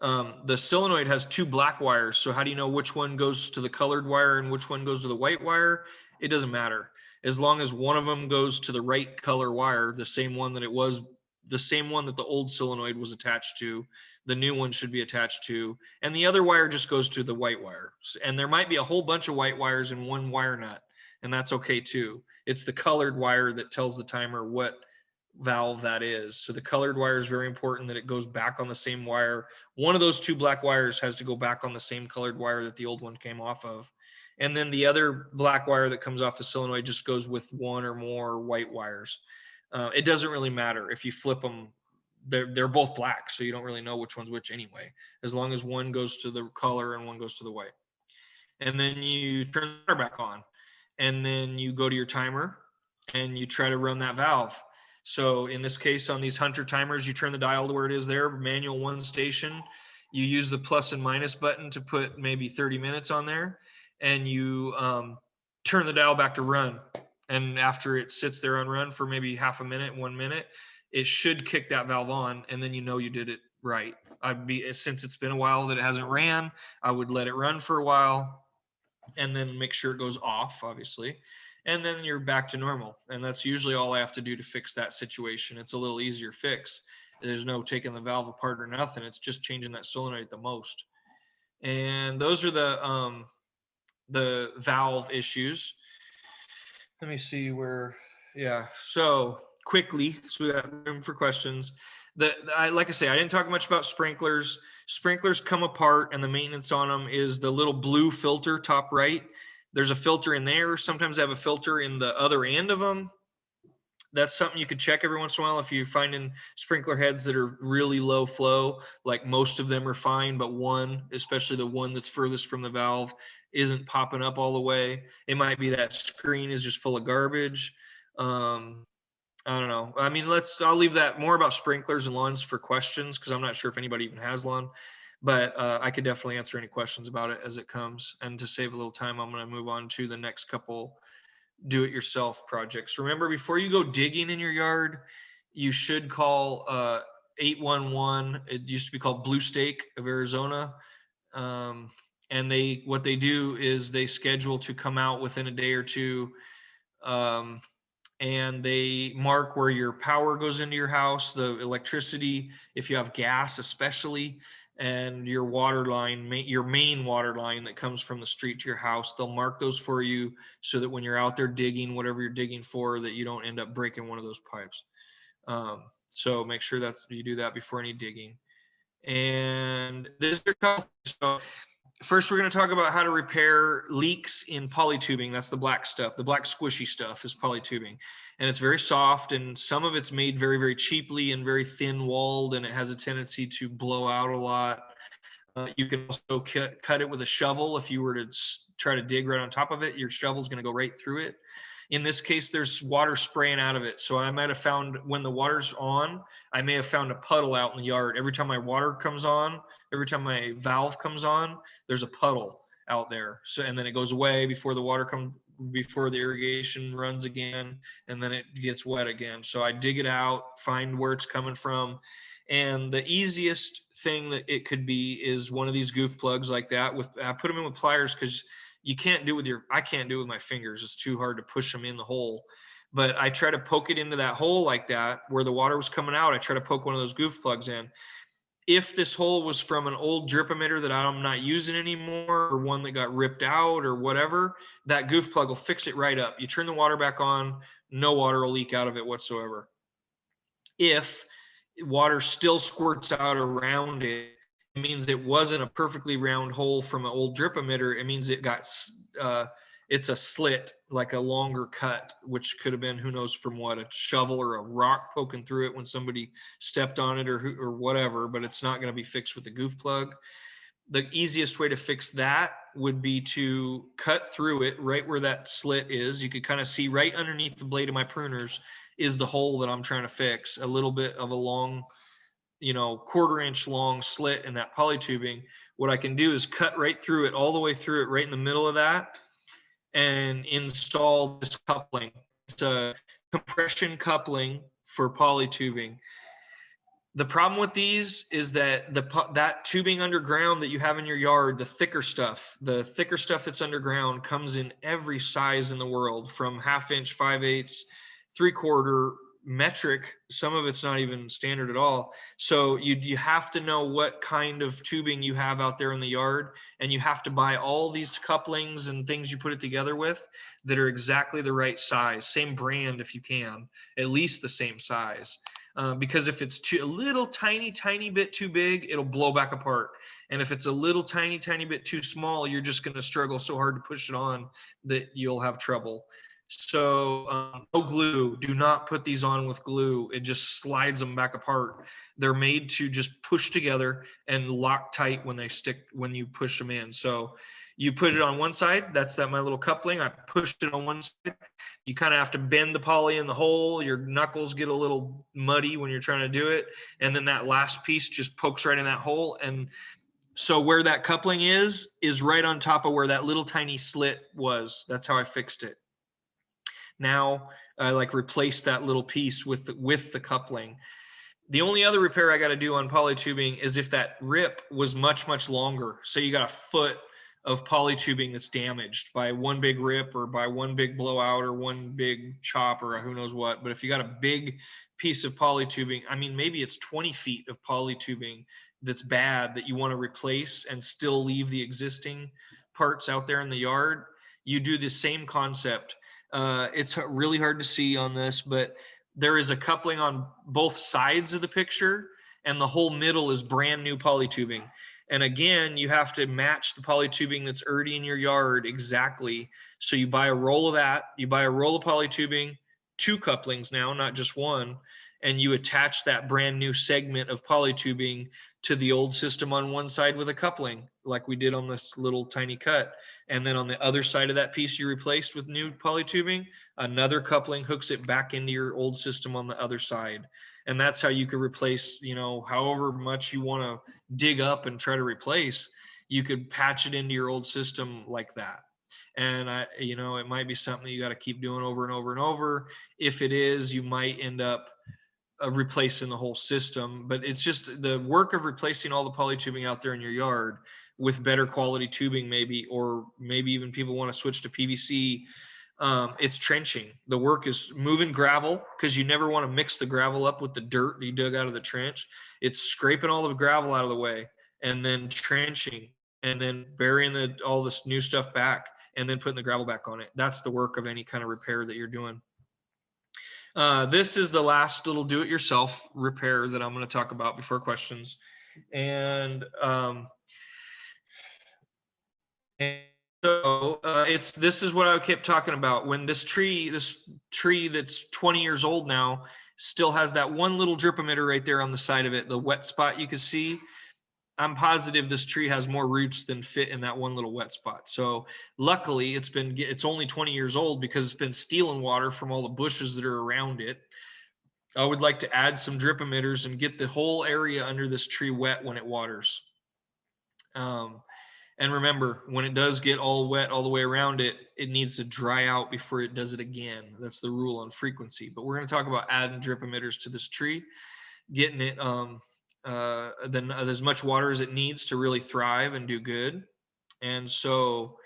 The solenoid has 2 black wires. So how do you know which one goes to the colored wire and which one goes to the white wire? It doesn't matter. As long as one of them goes to the right color wire, the same one that the old solenoid was attached to, the new one should be attached to, and the other wire just goes to the white wire. And there might be a whole bunch of white wires in one wire nut, and that's okay too. It's the colored wire that tells the timer what valve that is. So the colored wire is very important, that it goes back on the same wire. One of those 2 black wires has to go back on the same colored wire that the old one came off of. And then the other black wire that comes off the solenoid just goes with 1 or more white wires. It doesn't really matter if you flip them. They're both black, so you don't really know which one's which anyway, as long as one goes to the color and one goes to the white. And then you turn the water back on, and then you go to your timer and you try to run that valve. So in this case, on these Hunter timers, you turn the dial to where it is there, manual 1 station. You use the plus and minus button to put maybe 30 minutes on there, and you turn the dial back to run. And after it sits there on run for maybe half a minute, 1 minute, it should kick that valve on, and then you know you did it right. Since it's been a while that it hasn't ran, I would let it run for a while and then make sure it goes off, obviously. And then you're back to normal. And that's usually all I have to do to fix that situation. It's a little easier fix. There's no taking the valve apart or nothing. It's just changing that solenoid at the most. And those are the valve issues. Let me see where, yeah. So quickly, so we got room for questions. Like I say, I didn't talk much about sprinklers. Sprinklers come apart, and the maintenance on them is the little blue filter top right. There's a filter in there. Sometimes I have a filter in the other end of them. That's something you could check every once in a while if you're finding sprinkler heads that are really low flow. Like most of them are fine, but one, especially the one that's furthest from the valve, isn't popping up all the way. It might be that screen is just full of garbage. I don't know. I mean, I'll leave that more about sprinklers and lawns for questions, because I'm not sure if anybody even has lawn, but I could definitely answer any questions about it as it comes. And to save a little time, I'm going to move on to the next couple do-it-yourself projects. Remember, before you go digging in your yard, you should call 811. It used to be called Blue Stake of Arizona. And what they do is they schedule to come out within a day or two, and they mark where your power goes into your house, the electricity, if you have gas especially, and your water line, your main water line that comes from the street to your house. They'll mark those for you so that when you're out there digging, whatever you're digging for, that you don't end up breaking one of those pipes. So make sure that you do that before any digging. And this is a couple. So first, we're going to talk about how to repair leaks in polytubing. That's the black stuff. The black squishy stuff is polytubing. And it's very soft, and some of it's made very, very cheaply and very thin walled, and it has a tendency to blow out a lot. You can also cut it with a shovel. If you were to try to dig right on top of it, your shovel's going to go right through it. In this case, there's water spraying out of it. So I might have found, when the water's on, I may have found a puddle out in the yard. Every time my water comes on, every time my valve comes on, there's a puddle out there. So, and then it goes away before before the irrigation runs again, and then it gets wet again. So I dig it out, find where it's coming from. And the easiest thing that it could be is one of these goof plugs like that. I put them in with pliers, because you can't do it with I can't do it with my fingers. It's too hard to push them in the hole. But I try to poke it into that hole like that, where the water was coming out. I try to poke one of those goof plugs in. If this hole was from an old drip emitter that I'm not using anymore, or one that got ripped out or whatever, that goof plug will fix it right up. You turn the water back on, no water will leak out of it whatsoever. If water still squirts out around it, it means it wasn't a perfectly round hole from an old drip emitter. It means it got it's a slit, like a longer cut, which could have been, who knows from what, a shovel or a rock poking through it when somebody stepped on it or whatever. But it's not going to be fixed with a goof plug. The easiest way to fix that would be to cut through it right where that slit is. You could kind of see right underneath the blade of my pruners is the hole that I'm trying to fix. A little bit of a long, 1/4 inch long slit in that polytubing. What I can do is cut right through it, all the way through it, right in the middle of that, and install this coupling. It's a compression coupling for polytubing. The problem with these is that that tubing underground that you have in your yard, the thicker stuff that's underground comes in every size in the world, from 1/2 inch, 5/8, 3/4, metric. Some of it's not even standard at all. So you have to know what kind of tubing you have out there in the yard, and you have to buy all these couplings and things you put it together with that are exactly the right size, same brand if you can, at least the same size. Because if it's a little tiny bit too big, it'll blow back apart. And if it's a little tiny bit too small, you're just going to struggle so hard to push it on that you'll have trouble. So no glue. Do not put these on with glue. It just slides them back apart. They're made to just push together and lock tight when you push them in. So you put it on one side. That's my little coupling. I pushed it on one side. You kind of have to bend the poly in the hole. Your knuckles get a little muddy when you're trying to do it. And then that last piece just pokes right in that hole. And so where that coupling is right on top of where that little tiny slit was. That's how I fixed it. Now I replace that little piece with the coupling. The only other repair I got to do on polytubing is if that rip was much, much longer. So you got a foot of polytubing that's damaged by one big rip or by one big blowout or one big chop or who knows what. But if you got a big piece of polytubing, I mean, maybe it's 20 feet of polytubing that's bad that you want to replace and still leave the existing parts out there in the yard, you do the same concept. It's really hard to see on this, but there is a coupling on both sides of the picture, and the whole middle is brand new polytubing. And again, you have to match the polytubing that's already in your yard exactly. So you buy a roll of that, you buy a roll of polytubing, 2 couplings now, not just one, and you attach that brand new segment of polytubing to the old system on one side with a coupling, like we did on this little tiny cut. And then on the other side of that piece you replaced with new polytubing, another coupling hooks it back into your old system on the other side. And that's how you could replace, you know, however much you want to dig up and try to replace, you could patch it into your old system like that. And you know, it might be something you got to keep doing over and over and over. If it is, you might end up replacing the whole system. But it's just the work of replacing all the polytubing out there in your yard with better quality tubing, maybe, or maybe even people want to switch to PVC. It's trenching. The work is moving gravel, because you never want to mix the gravel up with the dirt you dug out of the trench. It's scraping all the gravel out of the way, and then trenching, and then burying all this new stuff back, and then putting the gravel back on it. That's the work of any kind of repair that you're doing. This is the last little do-it-yourself repair that I'm going to talk about before questions. And so this is what I kept talking about. When this tree that's 20 years old now still has that one little drip emitter right there on the side of it, the wet spot you can see, I'm positive this tree has more roots than fit in that one little wet spot. So luckily it's only 20 years old, because it's been stealing water from all the bushes that are around it. I would like to add some drip emitters and get the whole area under this tree wet when it waters. And remember, when it does get all wet all the way around it, it needs to dry out before it does it again. That's the rule on frequency. But we're going to talk about adding drip emitters to this tree, getting it then as much water as it needs to really thrive and do good. And so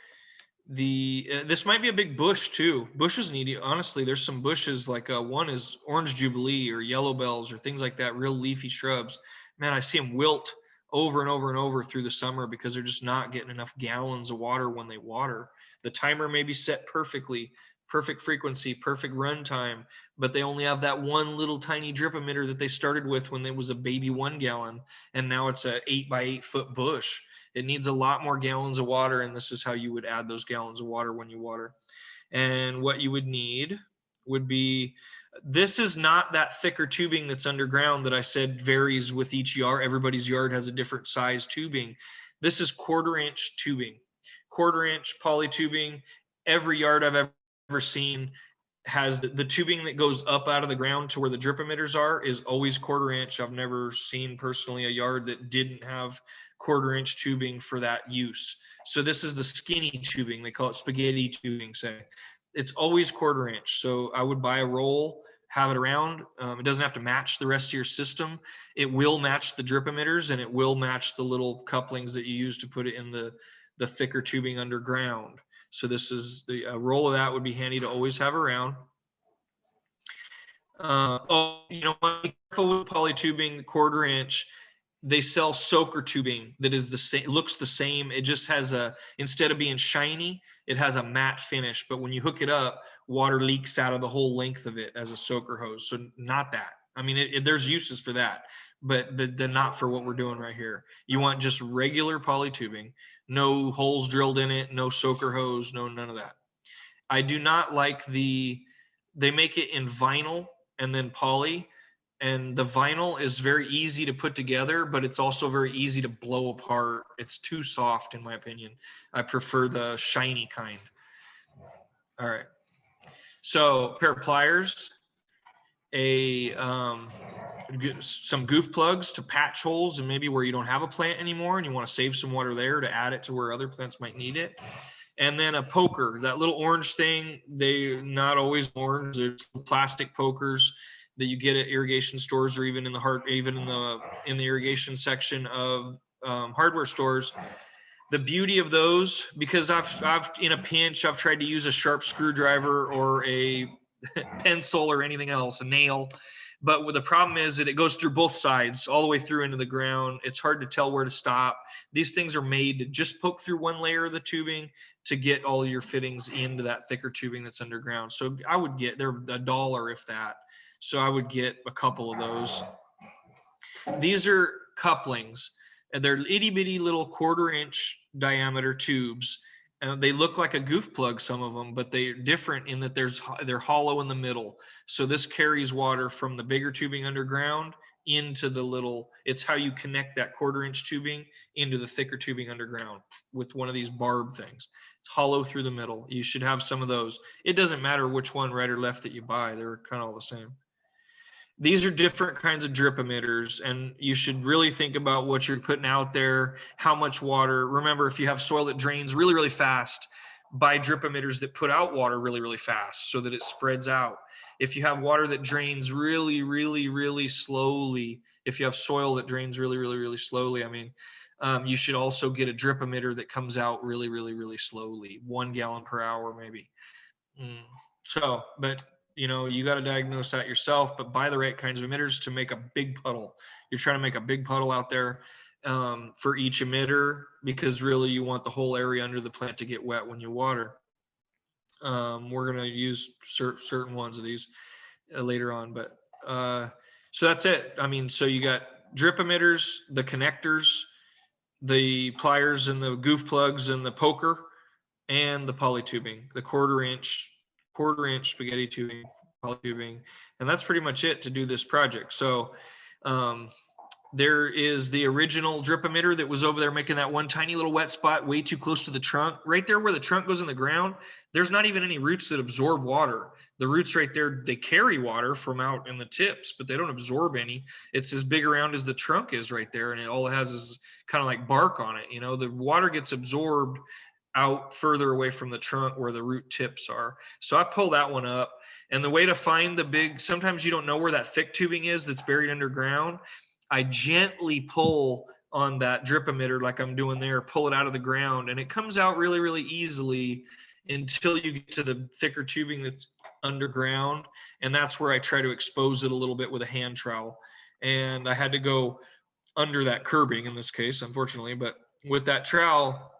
this might be a big bush too. Bushes need, honestly, there's some bushes, like one is orange jubilee or yellow bells or things like that, real leafy shrubs. Man, I see them wilt over and over and over through the summer because they're just not getting enough gallons of water when they water. The timer may be set perfectly, perfect frequency, perfect run time, but they only have that one little tiny drip emitter that they started with when it was a baby 1 gallon, and now it's a 8 by 8 foot bush. It needs a lot more gallons of water, and this is how you would add those gallons of water when you water. And what you would need would be, this is not that thicker tubing that's underground that I said varies with each yard. Everybody's yard has a different size tubing. This is 1/4 inch tubing, 1/4 inch poly tubing. Every yard I've ever seen has the tubing that goes up out of the ground to where the drip emitters are is always 1/4 inch. I've never seen personally a yard that didn't have 1/4 inch tubing for that use. So this is the skinny tubing. They call it spaghetti tubing, say. It's always 1/4 inch. So I would buy a roll, have it around. It doesn't have to match the rest of your system. It will match the drip emitters, and it will match the little couplings that you use to put it in the thicker tubing underground. So this is a roll of that would be handy to always have around. You know, be careful with poly tubing, 1/4 inch. They sell soaker tubing that is the same, looks the same. It just has instead of being shiny, it has a matte finish. But when you hook it up, water leaks out of the whole length of it as a soaker hose. So not that. I mean, there's uses for that, but they're not for what we're doing right here. You want just regular poly tubing, no holes drilled in it, no soaker hose, none of that. I do not like they make it in vinyl and then poly. And the vinyl is very easy to put together, but it's also very easy to blow apart. It's too soft, in my opinion. I prefer the shiny kind. All right. So a pair of pliers, some goof plugs to patch holes and maybe where you don't have a plant anymore and you want to save some water there to add it to where other plants might need it. And then a poker, that little orange thing. They're not always orange. There's plastic pokers that you get at irrigation stores, or even in the irrigation section of hardware stores. The beauty of those, because I've in a pinch, I've tried to use a sharp screwdriver or a pencil or anything else, a nail, But the problem is that it goes through both sides, all the way through into the ground. It's hard to tell where to stop. These things are made to just poke through one layer of the tubing to get all your fittings into that thicker tubing that's underground. So I would get, they're $1 if that. So I would get a couple of those. These are couplings, and they're itty bitty little 1/4 inch diameter tubes. And they look like a goof plug, some of them, but they're different in that they're hollow in the middle. So this carries water from the bigger tubing underground into the little, it's how you connect that 1/4 inch tubing into the thicker tubing underground with one of these barb things. It's hollow through the middle. You should have some of those. It doesn't matter which one, right or left, that you buy. They're kind of all the same. These are different kinds of drip emitters, and you should really think about what you're putting out there, how much water. Remember, if you have soil that drains really, really fast, buy drip emitters that put out water really, really fast so that it spreads out. If you have water that drains really, really, really slowly, if you have soil that drains really, really, really slowly, you should also get a drip emitter that comes out really, really, really slowly, 1 gallon per hour maybe. But you got to diagnose that yourself, but buy the right kinds of emitters to make a big puddle. You're trying to make a big puddle out there for each emitter, because really you want the whole area under the plant to get wet when you water. We're going to use certain ones of these later on, but so that's it. So you got drip emitters, the connectors, the pliers and the goof plugs and the poker, and the poly tubing, the 1/4 inch spaghetti tubing, poly tubing, and that's pretty much it to do this project. So there is the original drip emitter that was over there making that one tiny little wet spot way too close to the trunk. Right there where the trunk goes in the ground, there's not even any roots that absorb water. The roots right there, they carry water from out in the tips, but they don't absorb any. It's as big around as the trunk is right there, and all it has is kind of like bark on it. The water gets absorbed out further away from the trunk where the root tips are. So I pull that one up, and the way to find the big, sometimes you don't know where that thick tubing is that's buried underground. I gently pull on that drip emitter like I'm doing there, pull it out of the ground, and it comes out really, really easily until you get to the thicker tubing that's underground. And that's where I try to expose it a little bit with a hand trowel. And I had to go under that curbing in this case, unfortunately, but with that trowel,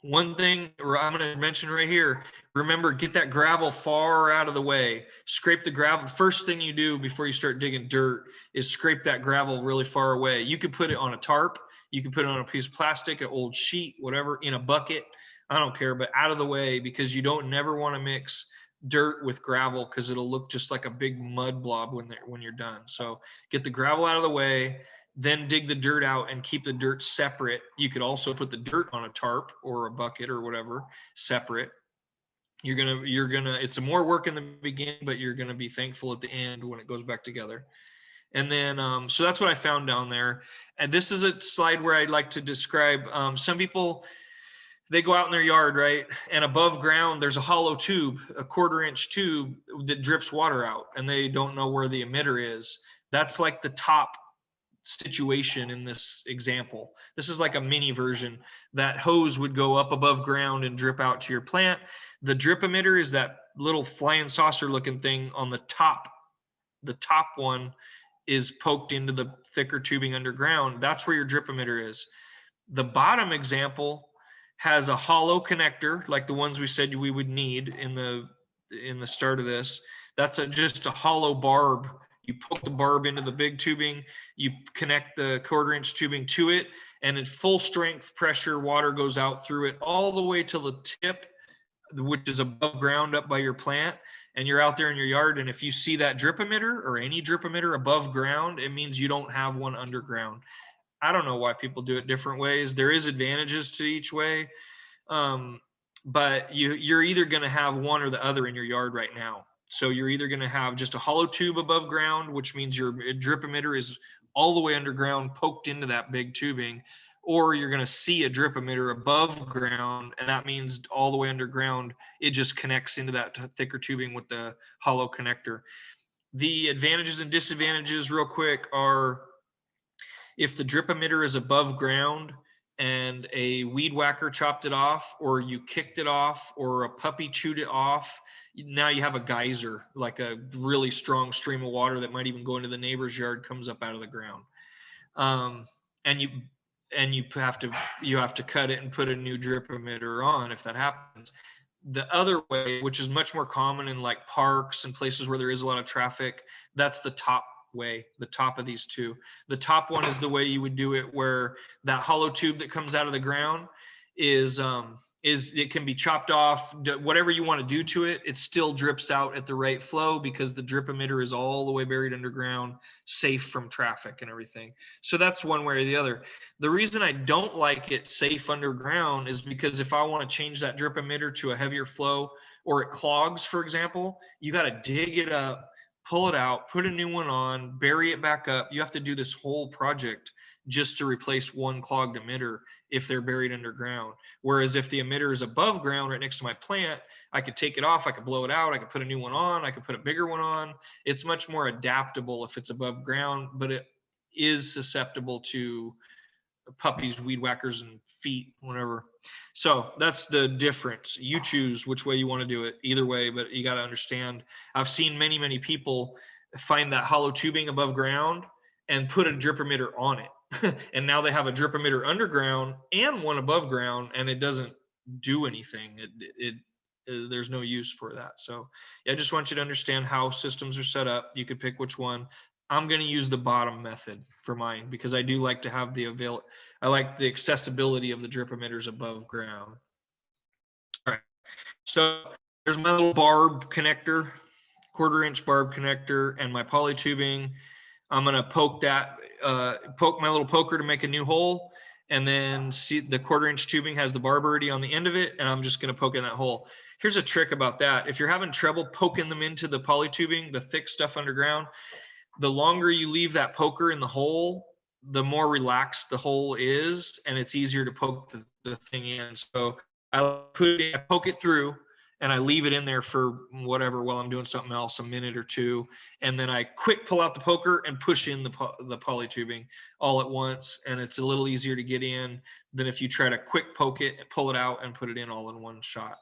one thing I'm going to mention right here, remember, get that gravel far out of the way. Scrape the gravel. First thing you do before you start digging dirt is scrape that gravel really far away. You could put it on a tarp. You can put it on a piece of plastic, an old sheet, whatever, in a bucket. I don't care, but out of the way, because you don't never want to mix dirt with gravel, because it'll look just like a big mud blob when you're done. So get the gravel out of the way. Then dig the dirt out and keep the dirt separate. You could also put the dirt on a tarp or a bucket or whatever, separate. You're gonna, it's more work in the beginning, but you're gonna be thankful at the end when it goes back together. And then, so that's what I found down there. And this is a slide where I'd like to describe, some people, they go out in their yard, right? And above ground, there's a hollow tube, a 1/4 inch tube that drips water out, and they don't know where the emitter is. That's like the top situation in this example. This is like a mini version. That hose would go up above ground and drip out to your plant. The drip emitter is that little flying saucer looking thing on the top. The top one is poked into the thicker tubing underground. That's where your drip emitter is. The bottom example has a hollow connector, like the ones we said we would need in the start of this. That's just a hollow barb. You poke the barb into the big tubing, you connect the 1/4 inch tubing to it, and at full strength pressure, water goes out through it all the way to the tip, which is above ground up by your plant. And you're out there in your yard, and if you see that drip emitter or any drip emitter above ground, it means you don't have one underground. I don't know why people do it different ways. There is advantages to each way, but you're either going to have one or the other in your yard right now. So you're either going to have just a hollow tube above ground, which means your drip emitter is all the way underground, poked into that big tubing, or you're going to see a drip emitter above ground, and that means all the way underground, it just connects into that thicker tubing with the hollow connector. The advantages and disadvantages real quick are, if the drip emitter is above ground and a weed whacker chopped it off, or you kicked it off, or a puppy chewed it off, now you have a geyser, like a really strong stream of water that might even go into the neighbor's yard, comes up out of the ground. And you have to cut it and put a new drip emitter on if that happens. The other way, which is much more common in like parks and places where there is a lot of traffic, that's the top way, the top of these two. The top one is the way you would do it, where that hollow tube that comes out of the ground is it can be chopped off, whatever you want to do to it, it still drips out at the right flow because the drip emitter is all the way buried underground, safe from traffic and everything. So that's one way or the other. The reason I don't like it safe underground is because if I want to change that drip emitter to a heavier flow, or it clogs, for example, you got to dig it up, pull it out, put a new one on, bury it back up. You have to do this whole project just to replace one clogged emitter if they're buried underground. Whereas if the emitter is above ground right next to my plant, I could take it off, I could blow it out, I could put a new one on, I could put a bigger one on. It's much more adaptable if it's above ground, but it is susceptible to puppies, weed whackers, and feet, whatever. So that's the difference. You choose which way you want to do it, either way, but you got to understand. I've seen many people find that hollow tubing above ground and put a drip emitter on it. And now they have a drip emitter underground and one above ground, and it doesn't do anything. There's no use for that. So yeah, I just want you to understand how systems are set up. You could pick which one. I'm going to use the bottom method for mine because I do like to have I like the accessibility of the drip emitters above ground. All right. So there's my little barb connector, 1/4-inch barb connector, and my poly tubing. I'm going to poke my little poker to make a new hole, and then see the 1/4-inch tubing has the barb already on the end of it, and I'm just going to poke in that hole. Here's a trick about that. If you're having trouble poking them into the poly tubing, the thick stuff underground, the longer you leave that poker in the hole, the more relaxed the hole is, and it's easier to poke the thing in. So I poke it through, and I leave it in there for whatever while I'm doing something else, a minute or two, and then I quick pull out the poker and push in the poly tubing all at once, and it's a little easier to get in than if you try to quick poke it, pull it out, and put it in all in one shot.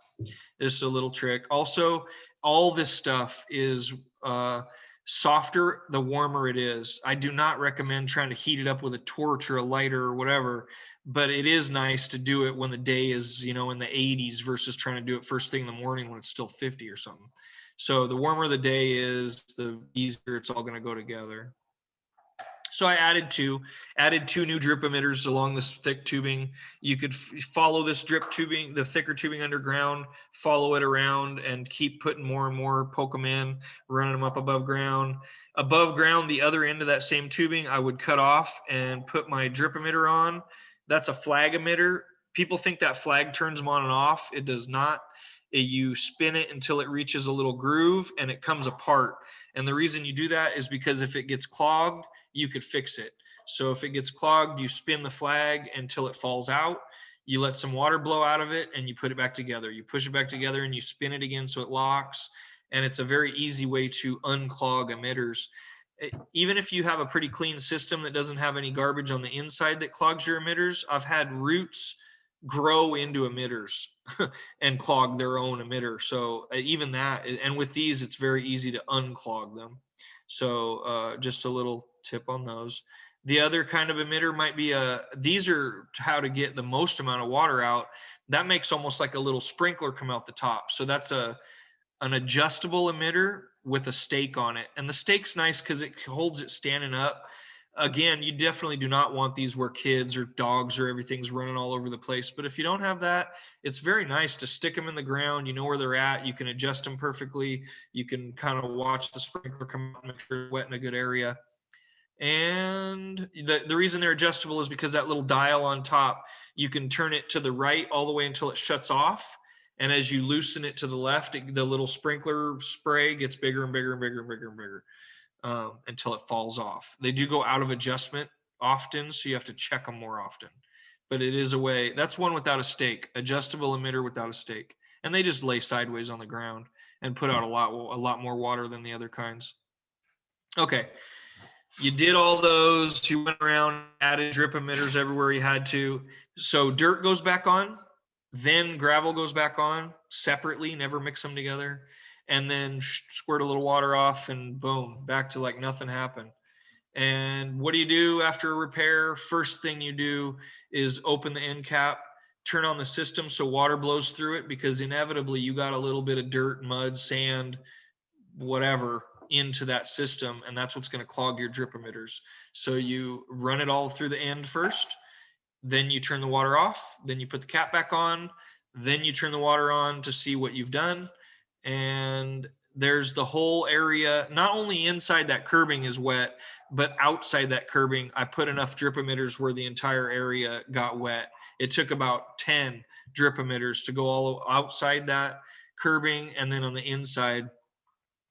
This is a little trick. Also, all this stuff is softer the warmer it is. I do not recommend trying to heat it up with a torch or a lighter or whatever, but it is nice to do it when the day is, in the 80s versus trying to do it first thing in the morning when it's still 50 or something. So the warmer the day is, the easier it's all going to go together. So I added two new drip emitters along this thick tubing. You could follow this drip tubing, the thicker tubing underground, follow it around and keep putting more and more, poke them in, running them up above ground. Above ground, the other end of that same tubing, I would cut off and put my drip emitter on. That's a flag emitter. People think that flag turns them on and off. It does not. You spin it until it reaches a little groove and it comes apart. And the reason you do that is because if it gets clogged, you could fix it. So if it gets clogged, you spin the flag until it falls out. You let some water blow out of it and you put it back together. You push it back together and you spin it again so it locks. And it's a very easy way to unclog emitters. Even if you have a pretty clean system that doesn't have any garbage on the inside that clogs your emitters, I've had roots grow into emitters and clog their own emitter. So even that, and with these, it's very easy to unclog them. So just a little tip on those. The other kind of emitter might be these are how to get the most amount of water out. That makes almost like a little sprinkler come out the top. So that's an adjustable emitter with a stake on it. And the stake's nice because it holds it standing up. Again, you definitely do not want these where kids or dogs or everything's running all over the place. But if you don't have that, it's very nice to stick them in the ground. You know where they're at. You can adjust them perfectly. You can kind of watch the sprinkler come out and make sure it's wet in a good area. And the reason they're adjustable is because that little dial on top, you can turn it to the right all the way until it shuts off. And as you loosen it to the left, the little sprinkler spray gets bigger and bigger and bigger and bigger and bigger. Until it falls off. They do go out of adjustment often, so you have to check them more often. But it is a way. That's one without a stake, adjustable emitter without a stake, and they just lay sideways on the ground and put out a lot more water than the other kinds. Okay, you did all those. You went around, added drip emitters everywhere you had to. So dirt goes back on, then gravel goes back on separately. Never mix them together. and then squirt a little water off, and boom, back to like nothing happened. And what do you do after a repair? First thing you do is open the end cap, turn on the system so water blows through it, because inevitably you got a little bit of dirt, mud, sand, whatever into that system, and that's what's going to clog your drip emitters. So you run it all through the end first, then you turn the water off, then you put the cap back on, then you turn the water on to see what you've done. And there's the whole area, not only inside that curbing is wet, but outside that curbing, I put enough drip emitters where the entire area got wet. It took about 10 drip emitters to go all outside that curbing and then on the inside.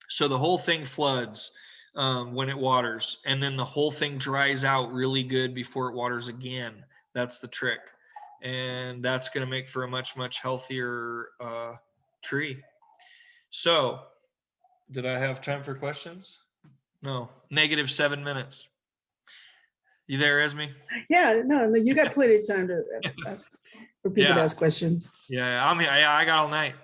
So the whole thing floods when it waters, and then the whole thing dries out really good before it waters again. That's the trick. And that's going to make for a much, much healthier tree. So did I have time for questions? No, -7 minutes. You there, Esme? Yeah, no, you got plenty of time to ask, for people to Yeah. ask questions. Yeah, I'm here. Yeah, I got all night.